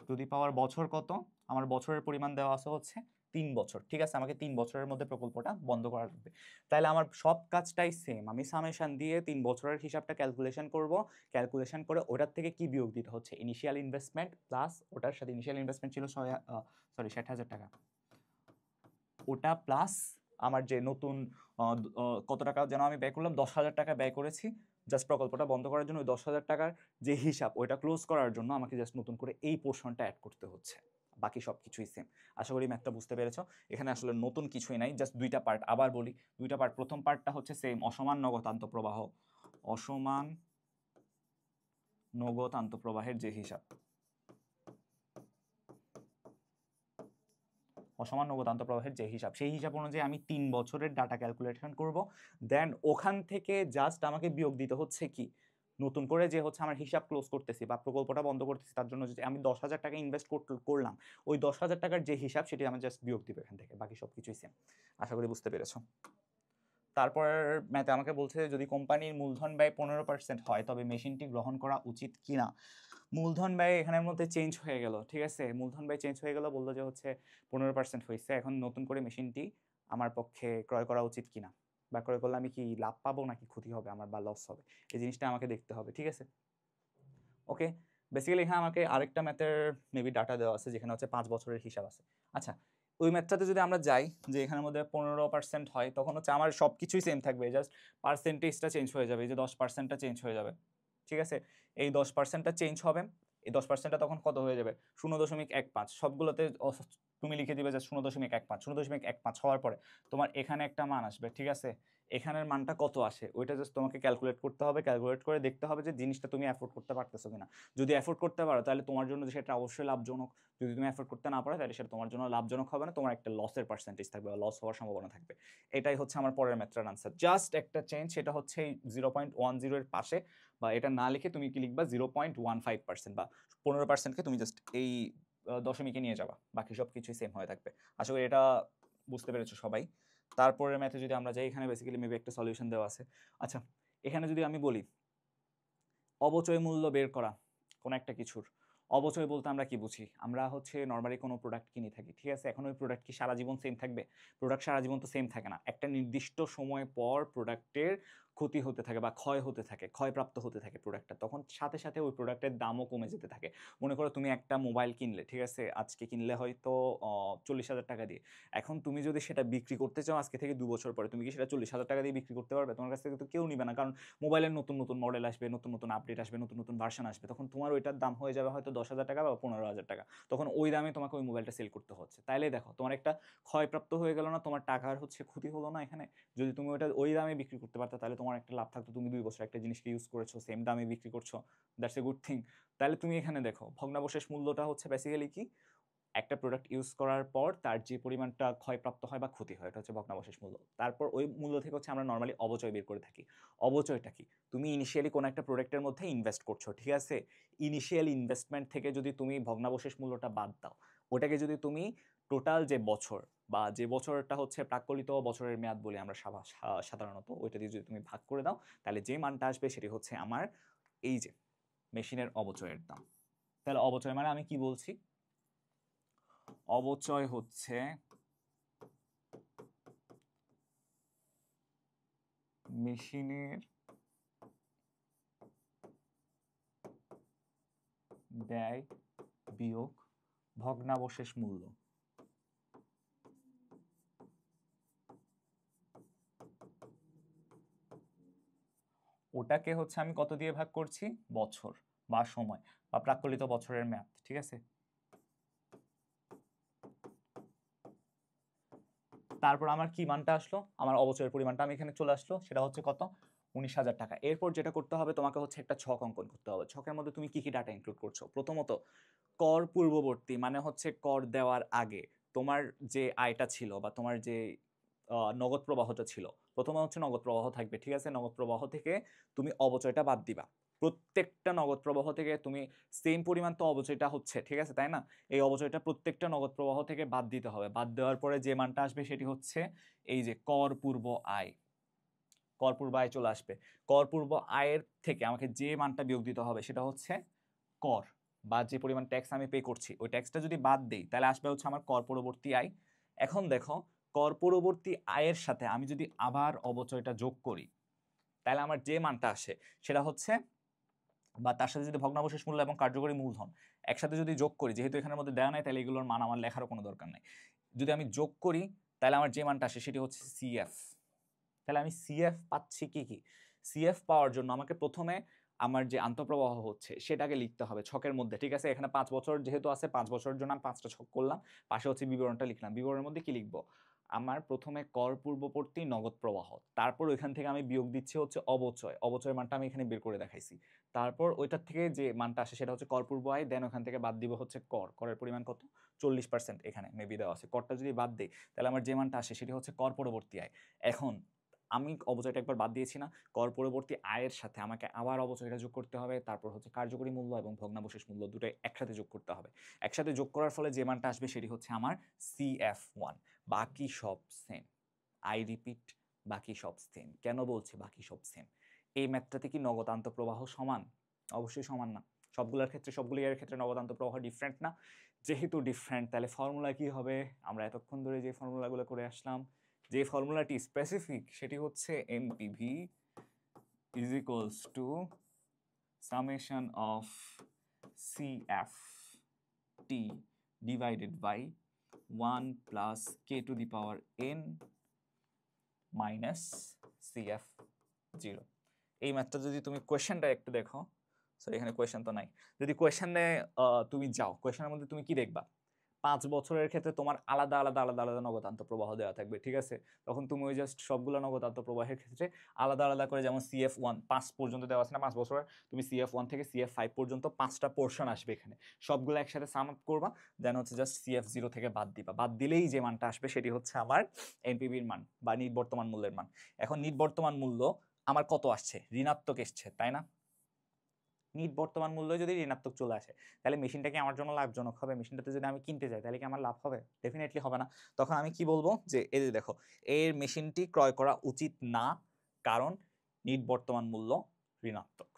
টু দি পাওয়ার বছর কত, আমার বছরের পরিমাণ দেওয়া আছে হচ্ছে 3 বছর। ঠিক আছে, আমাকে 3 বছরের মধ্যে প্রকল্পটা বন্ধ করা লাগবে। তাহলে আমার সব কাজটাই সেম, আমি সামেশন দিয়ে 3 বছরের হিসাবটা ক্যালকুলেশন করব, ক্যালকুলেশন করে ওটার থেকে কি বিয়োগ দিতে হচ্ছে, ইনিশিয়াল ইনভেস্টমেন্ট প্লাস ওটার সাথে ইনিশিয়াল ইনভেস্টমেন্ট ছিল 60,000 টাকা, ওটা প্লাস আমার যে নতুন কত টাকা যেন আমি ব্যয় করলাম, 10,000 টাকা ব্যয় করেছি জাস্ট প্রকল্পটা বন্ধ করার জন্য। ওই 10,000 টাকার যে হিসাব ওইটা ক্লোজ করার জন্য আমাকে জাস্ট নতুন করে এই পোর্শনটা অ্যাড করতে হচ্ছে। বাকি সব কিছুই সেম। আশা করি ম্যাথটা বুঝতে পেরেছো। এখানে আসলে নতুন কিছুই নাই, জাস্ট দুইটা পার্ট। আবার বলি, দুইটা পার্ট। প্রথম পার্টটা হচ্ছে সেম, অসমান নগদ আন্তঃপ্রবাহ, অসমান নগদ আন্তঃপ্রবাহের যে হিসাব, অসমান নগদ আন্তঃপ্রবাহের যে হিসাব, সেই হিসাব অনুযায়ী আমি 3 বছরের ডাটা ক্যালকুলেশন করব। দেন ওখান থেকে জাস্ট আমাকে বিয়োগ দিতে হচ্ছে কি, নতুন করে যে হচ্ছে আমার হিসাব ক্লোজ করতেছি বা প্রকল্পটা বন্ধ করতেছি, তার জন্য যে আমি 10,000 টাকা ইনভেস্ট করলাম, ওই 10,000 টাকার যে হিসাব সেটি আমি জাস্ট বিয়োগ দিব এখান থেকে। বাকি সব কিছুই সেম। আশা করি বুঝতে পেরেছো। তারপর ম্যাথে আমাকে বলছে যদি কোম্পানির মূলধন ব্যয় 15% হয় তবে মেশিনটি গ্রহণ করা উচিত কিনা। মূলধন ব্যয় এখানের মধ্যে চেঞ্জ হয়ে গেল। ঠিক আছে, মূলধন ব্যয় চেঞ্জ হয়ে গেল, বললো যে হচ্ছে 15% হয়েছে। এখন নতুন করে মেশিনটি আমার পক্ষে ক্রয় করা উচিত কিনা, বা ক্রয় করলে আমি কি লাভ পাবো নাকি ক্ষতি হবে আমার বা লস হবে, এই জিনিসটা আমাকে দেখতে হবে। ঠিক আছে, ওকে। বেসিক্যালি এখানে আমাকে আরেকটা ম্যাথের মেবি ডাটা দেওয়া আছে যেখানে হচ্ছে 5 বছরের হিসাব আছে। আচ্ছা, ওই ম্যাথটাতে যদি আমরা যাই যে এখানের মধ্যে 15% হয়, তখন হচ্ছে আমার সব কিছুই সেম থাকবে, জাস্ট পার্সেন্টেজটা চেঞ্জ হয়ে যাবে, এই যে 10%টা চেঞ্জ হয়ে যাবে। ঠিক আছে, এই 10%টা চেঞ্জ হবে, এই 10%টা তখন কত হয়ে যাবে, 0.15। সবগুলোতে তুমি লিখে দিবে যে 0.15, 0.15 হওয়ার পরে তোমার এখানে একটা মান আসবে। ঠিক আছে, এখানের মানটা কত আসে ওইটা জাস্ট তোমাকে ক্যালকুলেট করতে হবে, ক্যালকুলেট করে দেখতে হবে যে জিনিসটা তুমি অ্যাফোর্ড করতে পারতেছো কিনা। যদি অ্যাফোর্ড করতে পারো তাহলে তোমার জন্য সেটা অবশ্যই লাভজনক, যদি তুমি অ্যাফোর্ড করতে না পারো তাহলে সেটা তোমার জন্য লাভজনক হবে না, তোমার একটা লসের পার্সেন্টেজ থাকবে বা লস হওয়ার সম্ভাবনা থাকবে। এটাই হচ্ছে আমার পরের ম্যাথটার আনসার। জাস্ট একটা চেঞ্জ, সেটা হচ্ছে এই 0.10 এর পাশে, বা এটা না লিখে তুমি কি লিখবা 0.15%, বা 15%কে তুমি জাস্ট এই দশমিকে নিয়ে যাবা, বাকি সব কিছুই সেম হয়ে থাকবে। আশা করি এটা বুঝতে পেরেছো সবাই। তারপরের ম্যাথে যদি আমরা যাই, এখানে বেসিক্যালি মেবি একটা সলিউশন দেওয়া আছে। আচ্ছা, এখানে যদি আমি বলি অবচয় মূল্য বের করা কোন একটা কিছুর, অবচয় বলতে আমরা কি বুঝি, আমরা হচ্ছে নর্মালি কোনো প্রোডাক্ট কিনে থাকি। ঠিক আছে, এখন ওই প্রোডাক্ট কি সারা জীবন সেম থাকবে? প্রোডাক্ট সারা জীবন তো সেম থাকে না, একটা নির্দিষ্ট সময় পর প্রোডাক্টের ক্ষতি হতে থাকে বা ক্ষয় হতে থাকে, ক্ষয়প্রাপ্ত হতে থাকে প্রোডাক্টটা, তখন সাথে সাথে ওই প্রোডাক্টের দামও কমে যেতে থাকে। মনে করো তুমি একটা মোবাইল কিনলে, ঠিক আছে, আজকে কিনলে হয়তো 40,000 টাকা দিয়ে। এখন তুমি যদি সেটা বিক্রি করতে চাও আজকে থেকে 2 বছর পরে, তুমি কি সেটা 40,000 টাকা দিয়ে বিক্রি করতে পারবে? তোমার কাছ থেকে তো কেউ নিবে না, কারণ মোবাইলের নতুন নতুন মডেল আসবে, নতুন নতুন আপডেট আসবে, নতুন নতুন ভার্সন আসবে, তখন তোমার ওইটার দাম হয়ে যাবে হয়তো 10,000 টাকা বা 15,000 টাকা। তখন ওই দামে তোমাকে ওই মোবাইলটা সেল করতে হচ্ছে। তাইলে দেখো তোমার একটা ক্ষয়প্রাপ্ত হয়ে গেল না, তোমার টাকার হচ্ছে ক্ষতি হলো না এখানে? যদি তুমি ওইটা ওই দামে বিক্রি করতে পারতো তাহলে তোমার একটা লাভ থাকতো, তুমি 2 বছর একটা জিনিসকে ইউজ করেছো, সেম দামে বিক্রি করছো, দ্যাটস এ গুড থিং। তাহলে তুমি এখানে দেখো ভগ্নাবশেষ মূল্যটা হচ্ছে বেসিক্যালি কি, একটা প্রোডাক্ট ইউজ করার পর তার যে পরিমাণটা ক্ষয়প্রাপ্ত হয় বা ক্ষতি হয়, এটা হচ্ছে ভগ্নাবশেষ মূল্য। তারপর ওই মূল্য থেকে হচ্ছে আমরা নর্মালি অবচয় বের করে থাকি। অবচয়টা কি? তুমি ইনিশিয়ালি কোনো একটা প্রোডাক্টের মধ্যে ইনভেস্ট করছো, ঠিক আছে, ইনিশিয়াল ইনভেস্টমেন্ট থেকে যদি তুমি ভগ্নাবশেষ মূল্যটা বাদ দাও, ওটাকে যদি তুমি টোটাল যে বছর বা যে বছরটা হচ্ছে প্রাক্কলিত বছরের মেয়াদ বলি আমরা সাধারণত, ওইটা দিয়ে যদি তুমি ভাগ করে দাও, তাহলে যে মানটা আসবে সেটি হচ্ছে আমার এই যে মেশিনের অবচয়ের দাম। তাহলে অবচয় মানে আমি কি বলছি? অবচয় হচ্ছে মেশিনের ব্যয় বিয়োগ ভগ্নাবশেষ মূল্য। ওটাকে হচ্ছে আমি কত দিয়ে ভাগ করছি? বছর বা সময় বা প্রাক্কলিত বছরের মেয়াদ, ঠিক আছে। তারপর আমার কি মানটা আসলো, আমার অবচয়ের পরিমাণটা আমি এখানে চলে আসলো, সেটা হচ্ছে কত? 19,000 টাকা। এরপর যেটা করতে হবে তোমাকে হচ্ছে একটা ছক অঙ্কন করতে হবে। ছকের মধ্যে তুমি কি কি ডাটা ইনক্লুড করছো? প্রথমত কর পূর্ববর্তী, মানে হচ্ছে কর দেওয়ার আগে তোমার যে আয়টা ছিল বা তোমার যে নগদ প্রবাহটা ছিল, প্রথমে হচ্ছে নগদ প্রবাহ থাকবে, ঠিক আছে। নগদ প্রবাহ থেকে তুমি অবচয়টা বাদ দিবা। প্রত্যেকটা নগদ প্রবাহ থেকে তুমি সেম পরিমাণ তো অবচয়টা হচ্ছে, ঠিক আছে, তাই না? এই অবচয়টা প্রত্যেকটা নগদ প্রবাহ থেকে বাদ দিতে হবে। বাদ দেওয়ার পরে যে মানটা আসবে সেটি হচ্ছে এই যে কর পূর্ব আয়। কর পূর্ব আয় চলে আসবে। কর পূর্ব আয়ের থেকে আমাকে যে মানটা বিয়োগ দিতে হবে সেটা হচ্ছে কর বা যে পরিমাণ ট্যাক্স আমি পে করছি, ওই ট্যাক্সটা যদি বাদ দেই তাহলে আসবে হচ্ছে আমার কর পরবর্তী আয়। এখন দেখো, কর পরবর্তী আয়ের সাথে আমি যদি আবার অবচয়টা যোগ করি, তাহলে আমার যে মানটা আসে সেটা হচ্ছে, বা তার সাথে যদি ভগ্নাবশেষ মূল্য এবং কার্যকরী মূলধন একসাথে যদি যোগ করি, যেহেতু এখানের মধ্যে দেওয়া নাই তাহলে এগুলোর মান আমার লেখারও কোনো দরকার নাই, যদি আমি যোগ করি তাহলে আমার যে মানটা আসে সেটি হচ্ছে সিএফ। তাহলে আমি সিএফ পাচ্ছি কি কি? সিএফ পাওয়ার জন্য আমাকে প্রথমে আমার যে আন্তঃপ্রবাহ হচ্ছে সেটাকে লিখতে হবে ছকের মধ্যে, ঠিক আছে। এখানে 5 বছর যেহেতু আছে, 5 বছরের জন্য আমি 5টা ছক করলাম, পাশে হচ্ছে বিবরণটা লিখলাম। বিবরণের মধ্যে কি লিখবো? আমার প্রথমে কর পূর্ববর্তী নগদ প্রবাহ, তারপর ওইখান থেকে আমি বিয়োগ দিচ্ছি হচ্ছে অবচয়, অবচয়ের মানটা আমি এখানে বের করে দেখাইছি। তারপর ওইটার থেকে যে মানটা আসে সেটা হচ্ছে কর পূর্ব আয়, দেন ওখান থেকে বাদ দিব হচ্ছে কর, করের পরিমাণ কত? 40%। এখানে মেবি দেওয়া আছে। করটা যদি বাদ দিই তাহলে আমার যে মানটা আসে সেটি হচ্ছে কর পরবর্তী আয়। এখন আমি অবচয়টা একবার বাদ দিয়েছি না, কর পরবর্তী আয়ের সাথে আমাকে আবার অবচয়টা যোগ করতে হবে, তারপর হচ্ছে কার্যকরী মূল্য এবং ভগ্নাবশেষ মূল্য দুটোই একসাথে যোগ করতে হবে। একসাথে যোগ করার ফলে যে মানটা আসবে সেটি হচ্ছে আমার CF1। বাকি সব সেম। আই রিপিট, বাকি সব সেম। কেন বলছি বাকি সব সেম? এই ম্যাথটাতে কি নগদ আন্তঃপ্রবাহ সমান? অবশ্যই সমান না। সবগুলোর ক্ষেত্রে, সবগুলো এর ক্ষেত্রে নগদ আন্তঃপ্রবাহ ডিফারেন্ট না। যেহেতু ডিফারেন্ট, তাহলে ফর্মুলা কি হবে? আমরা এতক্ষণ ধরে যে ফর্মুলাগুলো করে আসলাম, যে ফর্মুলাটি স্পেসিফিক সেটি হচ্ছে NPV is equals to summation of CFT divided by 1 plus k to the power n minus CF0। এই ম্যাথটা যদি তুমি কোয়েশ্চেনটা একটু দেখো, সরি এখানে কোয়েশ্চেন তো নাই, যদি কোয়েশ্চেনে তুমি যাও, কোয়েশ্চেনের মধ্যে তুমি কি দেখবা? 5 বছরের ক্ষেত্রে তোমার আলাদা আলাদা আলাদা আলাদা নগদ আন্তঃপ্রবাহ দেওয়া থাকবে, ঠিক আছে। তখন তুমি ওই জাস্ট সবগুলো নগদ আন্তঃপ্রবাহের ক্ষেত্রে আলাদা আলাদা করে, যেমন CF1 5 পর্যন্ত দেওয়া আছে না, 5 বছরের, তুমি CF1 থেকে CF5 পর্যন্ত 5টা পোর্শন আসবে এখানে, সবগুলো একসাথে সাম আপ করবা, দেন হচ্ছে জাস্ট CF0 থেকে বাদ দিবা। বাদ দিলেই যে মানটা আসবে সেটি হচ্ছে আমার এনপিভির মান বা নিট বর্তমান মূল্যের মান। এখন নিট বর্তমান মূল্য আমার কত আসছে? ঋণাত্মক এসছে, তাই না? নিট বর্তমান মূল্য যদি ঋণাত্মক চলে আসে তাহলে মেশিনটা কি আমার জন্য লাভজনক হবে? মেশিনটাতে যদি আমি কিনতে যাই তাহলে কি আমার লাভ হবে? ডেফিনেটলি হবে না। তখন আমি কি বলবো যে এই যে দেখো, এর মেশিনটি ক্রয় করা উচিত না, কারণ নিট বর্তমান মূল্য ঋণাত্মক।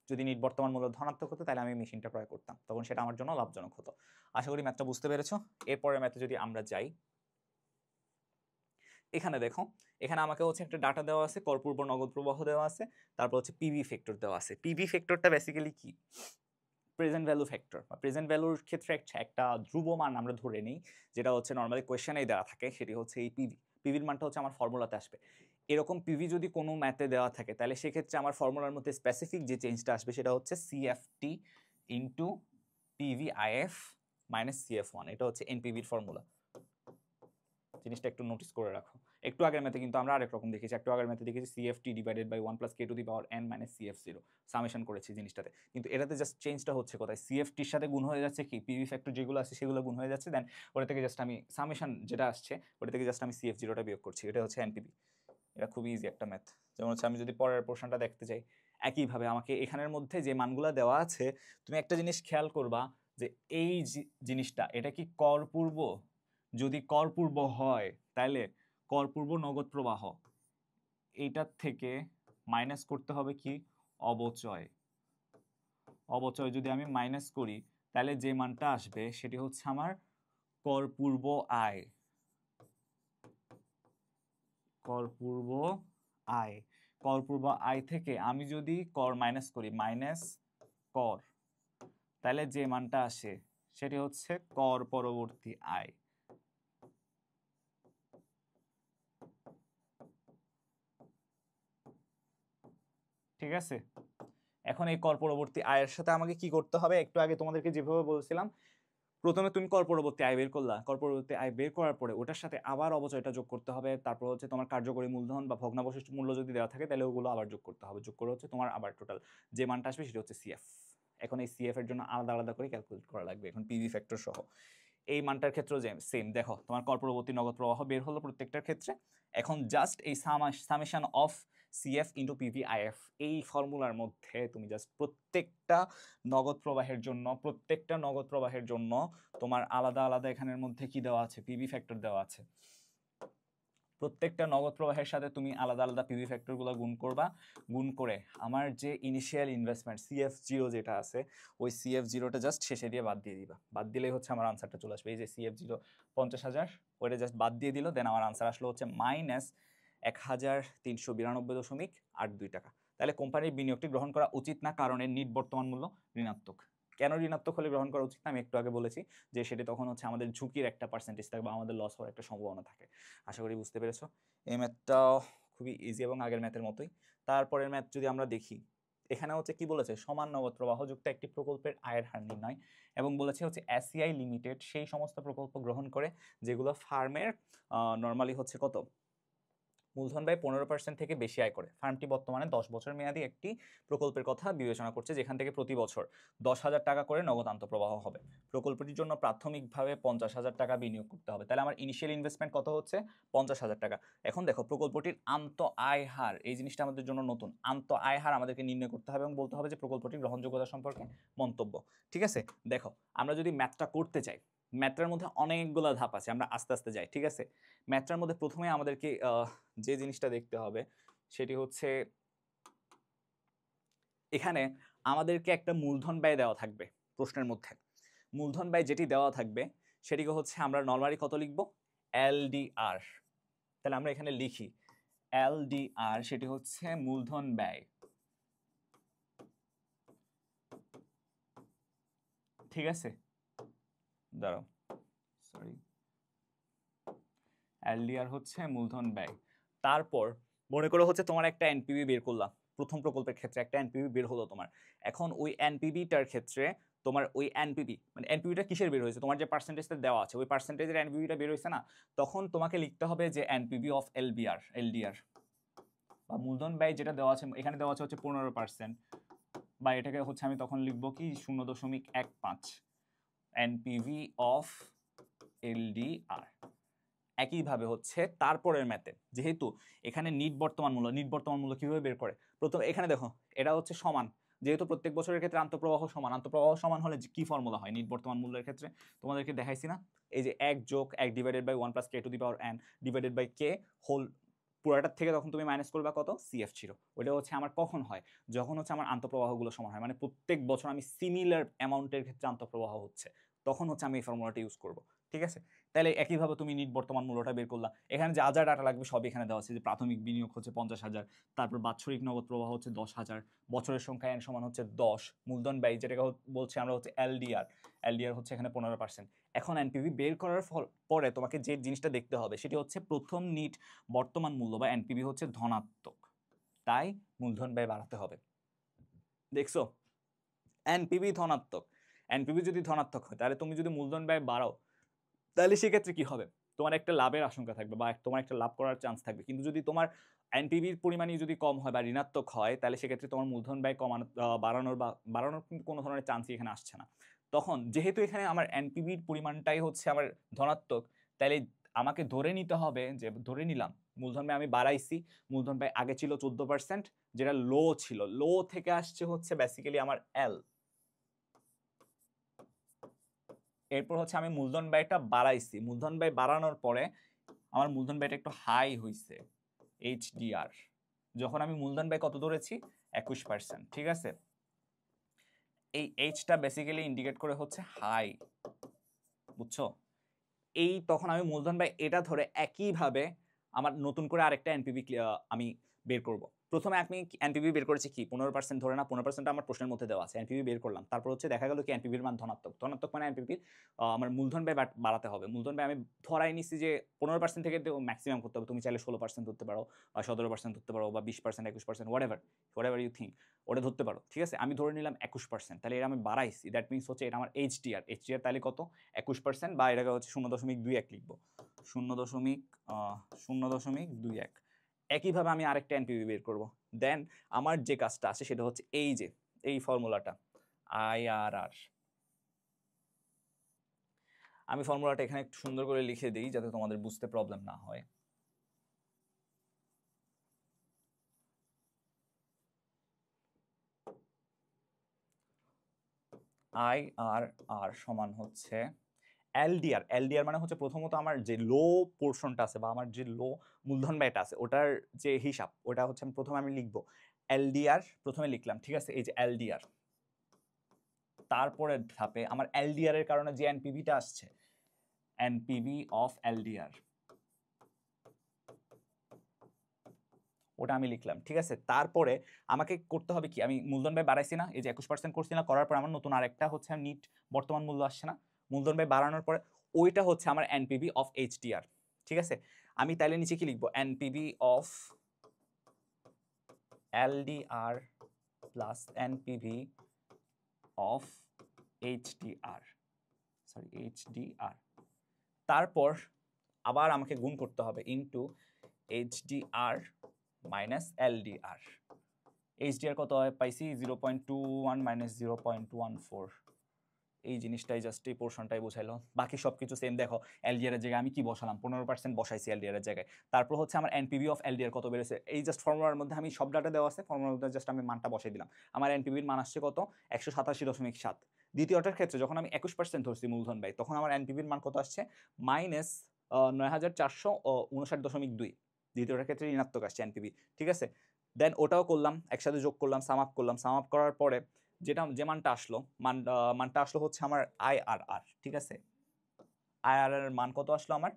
যদি নিট বর্তমান মূল্য ধনাত্মক হতো তাহলে আমি মেশিনটা ক্রয় করতাম, তখন সেটা আমার জন্য লাভজনক হতো। আশা করি ম্যাথটা বুঝতে পেরেছো। এরপরের ম্যাথে যদি আমরা যাই, এখানে দেখো, এখানে আমাকে হচ্ছে একটা ডাটা দেওয়া আছে, করপূর্ব নগদ প্রবাহ দেওয়া আছে, তারপর হচ্ছে পিভি ফ্যাক্টর দেওয়া আছে। পিভি ফ্যাক্টরটা বেসিক্যালি কি? প্রেজেন্ট ভ্যালু ফ্যাক্টর বা প্রেজেন্ট ভ্যালুর ক্ষেত্রে একটা ধ্রুব মান আমরা ধরে নিই, যেটা হচ্ছে নর্মালি কোয়েশ্চেনেই দেওয়া থাকে, সেটি হচ্ছে এই পিভি। পিভির মানটা হচ্ছে আমার ফর্মুলাতে আসবে। এরকম পিভি যদি কোনো ম্যাথে দেওয়া থাকে, তাহলে সেক্ষেত্রে আমার ফর্মুলার মধ্যে স্পেসিফিক যে চেঞ্জটা আসবে সেটা হচ্ছে CFT into PV IF minus CF one. এটা হচ্ছে এনপিভির ফর্মুলা। জিনিসটা একটু নোটিস করে রাখো। একটু আগের ম্যাথে কিন্তু আমরা আরেক রকম দেখেছি। একটু আগের ম্যাথে দেখেছি CFT divided by 1 + k⁻n - CF0 summation করেছি জিনিসটাতে। কিন্তু এটাতে জাস্ট চেঞ্জটা হচ্ছে কোথায়? সিএফটির সাথে গুণ হয়ে যাচ্ছে কি পিভি ফ্যাক্টর যেগুলো আছে সেগুলো গুণ হয়ে যাচ্ছে, দেন ওটা থেকে জাস্ট আমি সামেশন যেটা আসছে ওটা থেকে জাস্ট আমি CF0টা বিয়োগ করছি। এটা হচ্ছে এনপিভি। এটা খুবই ইজি একটা ম্যাথ। যেমন হচ্ছে আমি যদি পরের পোর্শনটা দেখতে চাই, একইভাবে আমাকে এখানের মধ্যে যে মানগুলো দেওয়া আছে, তুমি একটা জিনিস খেয়াল করবা যে এই জিনিসটা এটা কি করপূর্ব? যদি করপূর্ব হয় তাহলে করপূর্ব নগদ প্রবাহ, এইটার থেকে মাইনাস করতে হবে কি? অবচয়। অবচয় যদি আমি মাইনাস করি তাহলে যে মানটা আসবে সেটি হচ্ছে আমার করপূর্ব আয়। করপূর্ব আয়। করপূর্ব আয় থেকে আমি যদি কর মাইনাস করি, মাইনাস কর, তাহলে যে মানটা আসে সেটি হচ্ছে কর পরবর্তী আয়। ঠিক আছে? এখন এই কর পরবর্তী আয়ের সাথে আমাকে কি করতে হবে? একটু আগে তোমাদেরকে যেভাবে বলছিলাম, প্রথমে তুমি কর পরবর্তী আয় বের করলা, কর পরবর্তী আয় বের করার পরে ওটার সাথে আবার অবচয়টা যোগ করতে হবে, তারপর হচ্ছে তোমার কার্যকরী মূলধন বা ভগ্নাবশিষ্ট মূল্য যদি দেওয়া থাকে তাহলে ওগুলো আবার যোগ করতে হবে, যোগ করে হচ্ছে তোমার আবার টোটাল যে মানটা আসবে সেটা হচ্ছে সিএফ। এখন এই সিএফ এর জন্য আলাদা আলাদা করে ক্যালকুলেট করা লাগবে এখন পিভি ফ্যাক্টর সহ। এই মানটার ক্ষেত্রেও সেম, দেখো তোমার কর পরবর্তী নগদ প্রবাহ বের হলো প্রত্যেকটার ক্ষেত্রে। এখন জাস্ট এই summation of CF into PV if এই ফর্মুলার মধ্যে তুমি জাস্ট প্রত্যেকটা নগদ প্রবাহের জন্য তোমার আলাদা আলাদা এখানের মধ্যে কি দেওয়া আছে? পিভি ফ্যাক্টর দেওয়া আছে। প্রত্যেকটা নগদ প্রবাহের সাথে তুমি আলাদা আলাদা পিভি ফ্যাক্টরগুলো গুণ করবা। গুণ করে আমার যে ইনিশিয়াল ইনভেস্টমেন্ট CF0 যেটা আছে, ওই CF0টা জাস্ট শেষে দিয়ে বাদ দিয়ে দিবা। বাদ দিলেই হচ্ছে আমার আনসারটা চলে আসবে। এই যে CF0 50,000, ওইটা জাস্ট বাদ দিয়ে দিল, দেন আমার আনসার আসলো হচ্ছে -1392.82 টাকা। তাহলে কোম্পানির বিনিয়োগটি গ্রহণ করা উচিত না, কারণ এর নিট বর্তমান মূল্য ঋণাত্মক। কেন ঋণাত্মক হলে গ্রহণ করা উচিত না? আমি একটু আগে বলেছি যে সেটি তখন হচ্ছে আমাদের ঝুঁকির একটা পার্সেন্টেজ থাকে বা আমাদের লস হওয়ার একটা সম্ভাবনা থাকে। আশা করি বুঝতে পেরেছো। এই ম্যাথটা খুবই ইজি এবং আগের ম্যাথের মতোই। তারপরের ম্যাথ যদি আমরা দেখি, এখানে হচ্ছে কি বলেছে? সমান নগদ প্রবাহযুক্ত একটি প্রকল্পের আয়ের হার নির্ণয়, এবং বলেছে হচ্ছে এসিআই লিমিটেড সেই সমস্ত প্রকল্প গ্রহণ করে যেগুলো ফার্মের নর্মালি হচ্ছে কত? মূলধন ব্যয় 15% থেকে বেশি আয় করে। ফার্মটি বর্তমানে 10 বছর মেয়াদী একটি প্রকল্পের কথা বিবেচনা করছে, যেখান থেকে প্রতি বছর 10,000 টাকা করে নগদ আন্তঃপ্রবাহ হবে। প্রকল্পটির জন্য প্রাথমিকভাবে 50,000 টাকা বিনিয়োগ করতে হবে। তাহলে আমার ইনিশিয়াল ইনভেস্টমেন্ট কত হচ্ছে? 50,000 টাকা। এখন দেখো প্রকল্পটির আন্ত আয় হার, এই জিনিসটা আমাদের জন্য নতুন। আন্ত আয় হার আমাদেরকে নির্ণয় করতে হবে এবং বলতে হবে যে প্রকল্পটির গ্রহণযোগ্যতা সম্পর্কে মন্তব্য। ঠিক আছে? দেখো আমরা যদি ম্যাথটা করতে চাই, ম্যাথটার মধ্যে অনেকগুলো ধাপ আছে, আমরা আস্তে আস্তে যাই। ঠিক আছে? ম্যাথটার মধ্যে প্রথমে আমাদেরকে যে জিনিসটা দেখতে হবে সেটি হচ্ছে এখানে আমাদেরকে একটা মূলধন ব্যয় দেওয়া থাকবে প্রশ্নের মধ্যে। মূলধন ব্যয় যেটি দেওয়া থাকবে সেটিকে হচ্ছে আমরা নরমালি কত লিখব? LDR। তাহলে আমরা এখানে লিখি LDR, সেটি হচ্ছে মূলধন ব্যয়। ঠিক আছে? দাঁড়াও, সরি, LDR হচ্ছে মূলধন ব্যয়। তারপর মনে করো হচ্ছে তোমার একটা এনপিভি বের করলাম, প্রথম প্রকল্পের ক্ষেত্রে একটা এনপিভি বের হলো তোমার। এখন ওই এনপিভিটার ক্ষেত্রে তোমার ওই এনপিভি মানে এনপিভিটা কিসের বের হয়েছে? তোমার যে পার্সেন্টেজটা দেওয়া আছে ওই পার্সেন্টেজের এনপিভিটা বের হয়েছে না? তখন তোমাকে লিখতে হবে যে এনপিভি অফ LDR বা মূলধন ব্যয় যেটা দেওয়া আছে, এখানে দেওয়া আছে হচ্ছে 15%, বা এটাকে হচ্ছে আমি তখন লিখবো কি 0.15 এনপিভি অফ LDR। একইভাবে হচ্ছে তারপরের ম্যাথে যেহেতু এখানে নিট বর্তমান মূল্য কিভাবে বের করে? প্রথম এখানে দেখো এটা হচ্ছে সমান, যেহেতু প্রত্যেক বছরের ক্ষেত্রে আন্তঃপ্রবাহ সমান হলে কি ফর্মুলা হয় নিট বর্তমান মূল্যের ক্ষেত্রে? তোমাদেরকে দেখাইছি না? এই যে 1 + 1 divided by 1 + k⁻n divided by k whole, পুরাটার থেকে তখন তুমি মাইনাস করবা কত? CF0। ওইটা হচ্ছে আমার কখন হয়? যখন হচ্ছে আমার আন্তঃপ্রবাহগুলো সমান হয়, মানে প্রত্যেক বছর আমি সিমিলার অ্যামাউন্টের ক্ষেত্রে আন্তঃপ্রবাহ হচ্ছে, তখন হচ্ছে আমি এই ফর্মুলাটা ইউজ করব, ঠিক আছে? তাহলে একইভাবে তুমি নিট বর্তমান মূল্যটা বের করলা, এখানে যা যা ডাটা লাগবে সব এখানে দেওয়া আছে, যে প্রাথমিক বিনিয়োগ হচ্ছে 50,000, তারপর বাৎসরিক নগদ প্রবাহ হচ্ছে 10,000, বছরের সংখ্যা n সমান হচ্ছে 10, মূলধন ব্যয় যেটাকে বলছি আমরা হচ্ছে এলডিআর হচ্ছে এখানে 15%। এখন এনপিভি বের করার পরে তোমাকে যে জিনিসটা দেখতে হবে সেটি হচ্ছে প্রথম নিট বর্তমান মূল্য বা এনপিভি হচ্ছে ধনাত্মক, তাই মূলধন ব্যয় বাড়াতে হবে। দেখছো, এনপিভি ধনাত্মক, এনপিভি যদি ধনাত্মক হয় তাহলে তুমি যদি মূলধন ব্যয় বাড়াও তাহলে সেক্ষেত্রে কি হবে, তোমার একটা লাভের আশঙ্কা থাকবে বা তোমার একটা লাভ করার চান্স থাকবে। কিন্তু যদি তোমার এনপিভির পরিমাণই যদি কম হয় বা ঋণাত্মক হয় তাহলে সেক্ষেত্রে তোমার মূলধন ব্যয় কমানো বাড়ানোর কিন্তু কোনো ধরনের চান্সই এখানে আসছে না। তখন যেহেতু এখানে আমার এনপিভির পরিমাণটাই হচ্ছে আমার ধনাত্মক, তাহলে আমাকে ধরে নিতে হবে, যে ধরে নিলাম মূলধন ব্যয় আমি বাড়াইছি, মূলধন ব্যয় আগে ছিল 14%, যেটা লো ছিল, লো থেকে আসছে হচ্ছে বেসিক্যালি আমার এল। এরপর হচ্ছে আমি মূলধন ব্যয়টা বাড়াইছি, মূলধন ব্যয় বাড়ানোর পরে আমার মূলধন ব্যয়টা একটু হাই হয়েছে, এইচডিআর। যখন আমি মূলধন ব্যয় কত ধরেছি 21%, ঠিক আছে? এই এইচটা বেসিক্যালি ইন্ডিকেট করে হচ্ছে হাই, বুঝছো? এই তখন আমি মূলধন ব্যয় এটা ধরে একইভাবে আমার নতুন করে আরেকটা এনপিভি আমি বের করব। প্রথমে আমি এনপিভি বের করেছি কি 15% ধরে না, 15% আমার প্রশ্নের মধ্যে দেওয়া আছে, এনপিভি বের করলাম, তারপর হচ্ছে দেখা গেল কি এনপিভির মান ধনাত্মক মানে এনপিভির আমার মূলধন ব্যয় বাড়াতে হবে। মূলধন ব্যয় আমি ধরাই নিচ্ছি যে 15% থেকে ম্যাক্সিমাম করতে হবে, তুমি চাইলে 16% ধরতে পারো বা 17% ধরতে পারো বা 20%, 21%, হোয়াটএভার ইউ থিঙ্ক, ওটা ধরতে পারো, ঠিক আছে? আমি ধরে নিলাম 21%, তাহলে এটা আমি বাড়াইছি, দ্যাট মিনস হচ্ছে এটা আমার এইচডিআর তাহলে কত 21%, বা এটাকে হচ্ছে 0.21 লিখবো, 0.21। একইভাবে আমি আরেকটা এনপিভি বের করব। দেন আমার যে কাজটা আছে সেটা হচ্ছে এই যে এই ফর্মুলাটা আইআরআর। আমি ফর্মুলাটা এখানে একটু সুন্দর করে লিখে দিই যাতে তোমাদের বুঝতে প্রবলেম না হয়। আইআরআর সমান হচ্ছে এলডিআর মানে হচ্ছে প্রথমত আমার যে লো পোর্শনটা আছে বা আমার যে লো মূলধন ব্যয়টা আছে ওটার যে হিসাব, ওটা হচ্ছে আমি প্রথমে লিখবো এলডিআর, প্রথমে লিখলাম, ঠিক আছে? এই যে এলডিআর, তারপরে ধাপে আমার এলডিআর এর কারণে যে এনপিভিটা আসছে, এনপিভি অফ এলডিআর, ওটা আমি লিখলাম, ঠিক আছে? তারপরে আমাকে করতে হবে কি, আমি মূলধন ব্যয় বাড়াইছি না, এই যে 21% করছি না, করার পর আমার নতুন আরেকটা হচ্ছে নিট বর্তমান মূল্য আসছে না, মূলধন ব্যয় বাড়ানোর পরে ওইটা হচ্ছে আমার এনপিভি অফ এইচডিআর, ঠিক আছে? আমি তাইলে নিচে কি লিখবো, NPV of LDR plus NPV of HDR. তারপর আবার আমাকে গুণ করতে হবে into HDR minus LDR. HDR কত হয় পাইছি 0.21 মাইনাস 0.14, এই জিনিসটাই জাস্ট এই পোর্শনটাই বোঝাইলো, বাকি সবকিছু সেম। দেখো এলডিআর এর জায়গায় আমি কি বসালাম, 15% বসাইছি এলডিআর এর জায়গায়। তারপর হচ্ছে আমার এনপিভি অফ এলডিআর কত বেড়েছে, এই জাস্ট ফর্মুলার মধ্যে আমি সব ডাটা দেওয়া আছে, ফর্মুলার মধ্যে জাস্ট আমি মানটা বসাই দিলাম। আমার এনপিভির মান আসছে কত 187.7। দ্বিতীয়টার ক্ষেত্রে যখন আমি 21% ধরছি মূলধন ব্যয়, তখন আমার এনপিভির মান কত আসছে মাইনাস 9,459.2। দ্বিতীয়টার ক্ষেত্রে ঋণাত্মক আসছে এনপিভি, ঠিক আছে? দেন ওটাও করলাম, একসাথে যোগ করলাম, সাম আপ করার পরে যে মানটা আসলো, মানটা আসলো হচ্ছে আমার আইআরআর, ঠিক আছে? আইআরআর মান কত আসলো আমার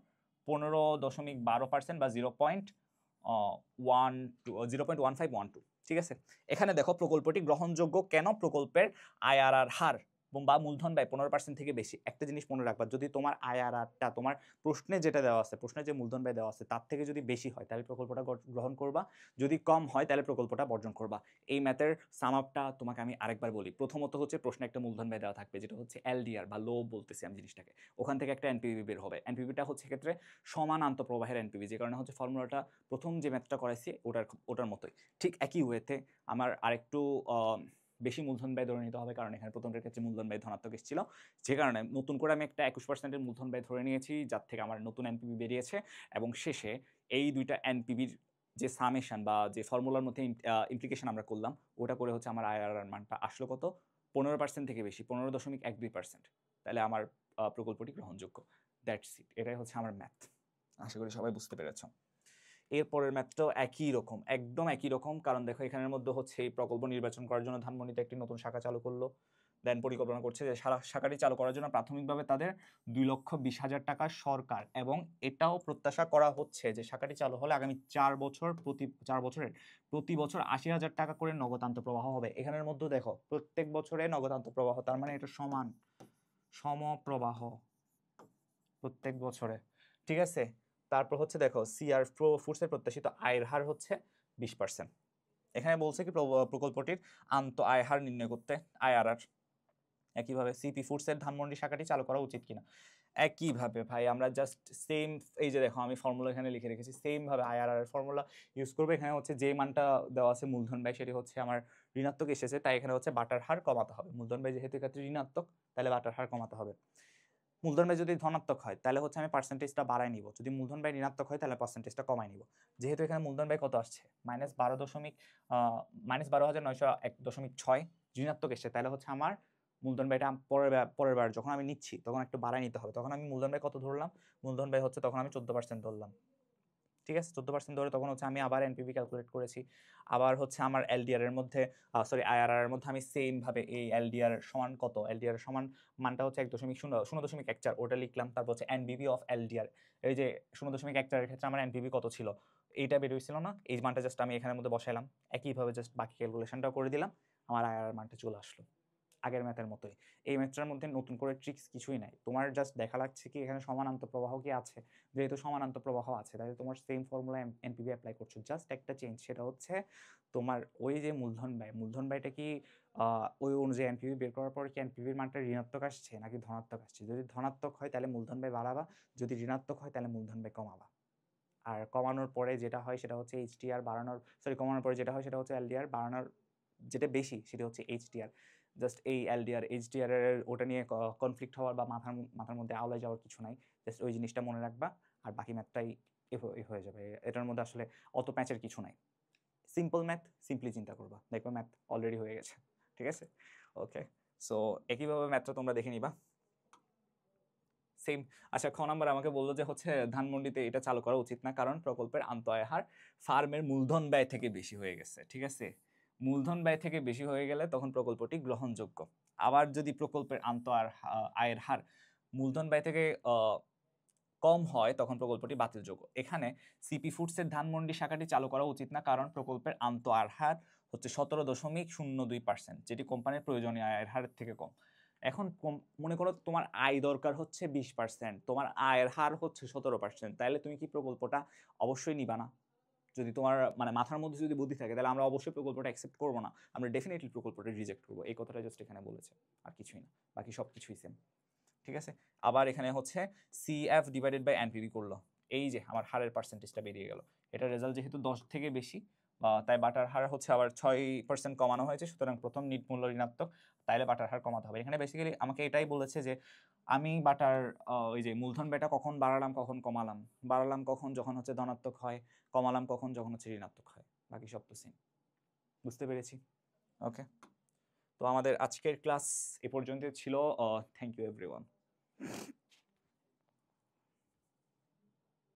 15.12% বা 0.1512, ঠিক আছে? এখানে দেখো প্রকল্পটি গ্রহণযোগ্য কেন, প্রকল্পের আইআরআর হার বা মূলধন ব্যয় 15% থেকে বেশি। একটা জিনিস মনে রাখবা, যদি তোমার আইআরআরটা তোমার প্রশ্নে যেটা দেওয়া আছে, প্রশ্নে যে মূলধন ব্যয় দেওয়া আছে তার থেকে যদি বেশি হয় তাহলে প্রকল্পটা গ্রহণ করবা, যদি কম হয় তাহলে প্রকল্পটা বর্জন করবা। এই ম্যাথের সাম আপটা তোমাকে আমি আরেকবার বলি। প্রথমত হচ্ছে প্রশ্নে একটা মূলধন ব্যয় দেওয়া থাকবে যেটা হচ্ছে এলডিআর বা লো বলতেছি আমি জিনিসটাকে, ওখান থেকে একটা এনপিভি বের হবে। এনপিভিটা হচ্ছে ক্ষেত্রে সমান আন্তঃপ্রবাহের এনপিভি, যে কারণে হচ্ছে ফর্মুলাটা প্রথম যে ম্যাথটা করাইছি ওটার মতোই। ঠিক একই ওয়েতে আমার আরেকটু বেশি মূলধন ব্যয় ধরে নিতে হবে, কারণ এখানে প্রথমটার ক্ষেত্রে মূলধন ব্যয় ধনাত্মক এসেছিল, যে কারণে নতুন করে আমি একটা 21%-এর মূলধন ব্যয় ধরে নিয়েছি, যার থেকে আমার নতুন এনপিভি বেরিয়েছে। এবং শেষে এই দুইটা এনপিভির যে সামেশন বা যে ফর্মুলার মধ্যে ইমপ্লিকেশন আমরা করলাম, ওটা করে হচ্ছে আমার আইআরআর মানটা আসলো কত 15% থেকে বেশি, 15.12%। তাহলে আমার প্রকল্পটি গ্রহণযোগ্য। দ্যাটস ইট, এটাই হচ্ছে আমার ম্যাথ। আশা করি সবাই বুঝতে পেরেছ। এরপরের ম্যাথটাও একই রকম, একদম একই রকম, কারণ দেখো এখানের মধ্যে হচ্ছে এই প্রকল্প নির্বাচন করার জন্য ধানমন্ডিতে একটি নতুন শাখা চালু করলো। দেন পরিকল্পনা করছে যে শাখাটি চালু করার জন্য প্রাথমিকভাবে তাদের 2,20,000 টাকা সরকার, এবং এটাও প্রত্যাশা করা হচ্ছে যে শাখাটি চালু হলে আগামী 4 বছরের প্রতি বছর 80,000 টাকা করে নগদ আন্তঃপ্রবাহ হবে। এখানের মধ্যে দেখো প্রত্যেক বছরে নগদ আন্তঃপ্রবাহ, তার মানে এটা সমপ্রবাহ প্রত্যেক বছরে, ঠিক আছে। তারপর হচ্ছে দেখো সিআর ফুডসের প্রত্যাশিত আয়ের হার হচ্ছে 20%। এখানে বলছে কি প্রকল্পটির আন্ত আয় হার নির্ণয় করতে, আইআরআর। একইভাবে সিপি ফুডসের ধানমন্ডি শাখাটি চালু করা উচিত কিনা, একইভাবে ভাই আমরা জাস্ট সেম, এই যে দেখো আমি ফর্মুলা এখানে লিখে রেখেছি, সেম ভাবে আইআরআর এর ফর্মুলা ইউজ করবে। এখানে হচ্ছে যে মানটা দেওয়া আছে মূলধন ব্যয়, সেটি হচ্ছে আমার ঋণাত্মক এসেছে, তাই এখানে হচ্ছে বাটার হার কমাতে হবে। মূলধন ব্যয় যেহেতু এক্ষেত্রে ঋণাত্মক, তাহলে বাটার হার কমাতে হবে। মূলধন ব্যয় যদি ধনাত্মক হয় তাহলে হচ্ছে আমি পার্সেন্টেজটা বাড়াই নিব, যদি মূলধন ব্যয় ঋণাত্মক হয় তাহলে পার্সেন্টেজটা কমাই নিব। যেহেতু এখানে মূলধন ব্যয় কত আসছে -12,901.6 ঋণাত্মক এসছে, তাহলে হচ্ছে আমার মূলধন ব্যয়টা পরের বার যখন আমি নিচ্ছি তখন একটু বাড়াই নিতে হবে। তখন আমি মূলধন ব্যয় কত ধরলাম, মূলধন ব্যয় হচ্ছে তখন আমি 14% ধরলাম, ঠিক আছে। 14% ধরে তখন হচ্ছে আমি আবার এনপিভি ক্যালকুলেট করেছি, আবার হচ্ছে আমার এলডিআর এর মধ্যে আইআরআর এর মধ্যে আমি সেম ভাবে এই এলডিআর সমান কত, এলডিআর সমান মানটা হচ্ছে 0.14 ওটা লিখলাম। তারপর হচ্ছে এনবিবি অফ এলডিআর, এই যে 0.14 এর ক্ষেত্রে আমার এনপিভি কত ছিল এইটা বের হয়েছিল না, এই মানটা জাস্ট আমি এখানের মধ্যে বসাইলাম। একইভাবে জাস্ট বাকি ক্যালকুলেশনটাও করে দিলাম, আমার আইআরআর মানটা চলে আসলো আগের ম্যাথের মতোই। এই ম্যাথটার মধ্যে নতুন করে ট্রিক্স কিছুই নাই, তোমার জাস্ট দেখা লাগছে কি এখানে সমানান্ত প্রবাহ কি আছে, যেহেতু সমানান্ত প্রবাহ আছে তাহলে তোমার সেম ফর্মুলা এনপিভি অ্যাপ্লাই করছো, জাস্ট একটা চেঞ্জ, সেটা হচ্ছে তোমার ওই যে মূলধন ব্যয়টা কি ওই অনুযায়ী এনপিভি বের করার পর কি এনপিভির মানটা ঋণাত্মক আসছে নাকি ধনাত্মক আসছে। যদি ধনাত্মক হয় তাহলে মূলধন ব্যয় বাড়াবা, যদি ঋণাত্মক হয় তাহলে মূলধন ব্যয় কমাবা। আর কমানোর পরে যেটা হয় সেটা হচ্ছে এইচটিআর বাড়ানোর, কমানোর পরে যেটা হয় সেটা হচ্ছে এলডিআর বাড়ানোর, যেটা বেশি সেটা হচ্ছে এইচটিআর। জাস্ট এই এলডিআর এইচডিআর এর ওটা নিয়ে কনফ্লিক্ট হওয়ার বা মাথার মধ্যে আওলায় যাওয়ার কিছু নাই, জাস্ট ওই জিনিসটা মনে রাখবা, আর বাকি ম্যাথটাই হয়ে যাবে। এটার মধ্যে আসলে অত প্যাচের কিছু নাই, সিম্পল ম্যাথ, সিম্পলি চিন্তা করবা, দেখবা ম্যাথ অলরেডি হয়ে গেছে, ঠিক আছে। ওকে, সো একইভাবে ম্যাথটা তোমরা দেখে নিবা সেম। আচ্ছা, খ নাম্বার আমাকে বললো যে হচ্ছে ধানমন্ডিতে এটা চালু করা উচিত না, কারণ প্রকল্পের আন্ত আয় হার ফার্মের মূলধন ব্যয় থেকে বেশি হয়ে গেছে, ঠিক আছে। মূলধন ব্যয় থেকে বেশি হয়ে গেলে তখন প্রকল্পটি গ্রহণযোগ্য। আবার যদি প্রকল্পের আয়ের হার মূলধন ব্যয় থেকে কম হয় তখন প্রকল্পটি বাতিলযোগ্য। এখানে সিপি ফুডসের ধানমন্ডি শাখাটি চালু করা উচিত না, কারণ প্রকল্পের আন্ত আয়ের হার হচ্ছে 17.02%, যেটি কোম্পানির প্রয়োজনীয় আয়ের হারের থেকে কম। এখন মনে করো তোমার আয় দরকার হচ্ছে 20%, তোমার আয়ের হার হচ্ছে 17%, তাহলে তুমি কি প্রকল্পটা অবশ্যই নিবা না? যদি তোমার মানে মাথার মধ্যে যদি বুদ্ধি থাকে তাহলে আমরা অবশ্যই প্রকল্পটা অ্যাকসেপ্ট করবো না, আমরা ডেফিনেটলি প্রকল্পটা রিজেক্ট করবো। এই কথাটা জাস্ট এখানে বলেছে, আর কিছুই না, বাকি সব কিছুই সেম, ঠিক আছে। আবার এখানে হচ্ছে সিএফ ডিভাইডেড বাই এনপিভি করলো, এই যে আমার হারের পার্সেন্টেজটা বেরিয়ে গেল। এটা রেজাল্ট যেহেতু 10 থেকে বেশি, তাই বাটার হার হচ্ছে আবার 6% কমানো হয়েছে, সুতরাং প্রথম নিট মূল্য ঋণাত্মক, তাইলে বাটার হার কমাতে হবে। এখানে বেসিক্যালি আমাকে এটাই বলেছে যে আমি ওই যে মূলধন ব্যয়টা কখন বাড়ালাম কখন কমালাম, বাড়ালাম কখন যখন হচ্ছে ধনাত্মক হয়, কমালাম কখন যখন হচ্ছে ঋণাত্মক হয়, বাকি সব তো সেম। বুঝতে পেরেছি? ওকে, তো আমাদের আজকের ক্লাস এ পর্যন্ত ছিল। Thank you everyone.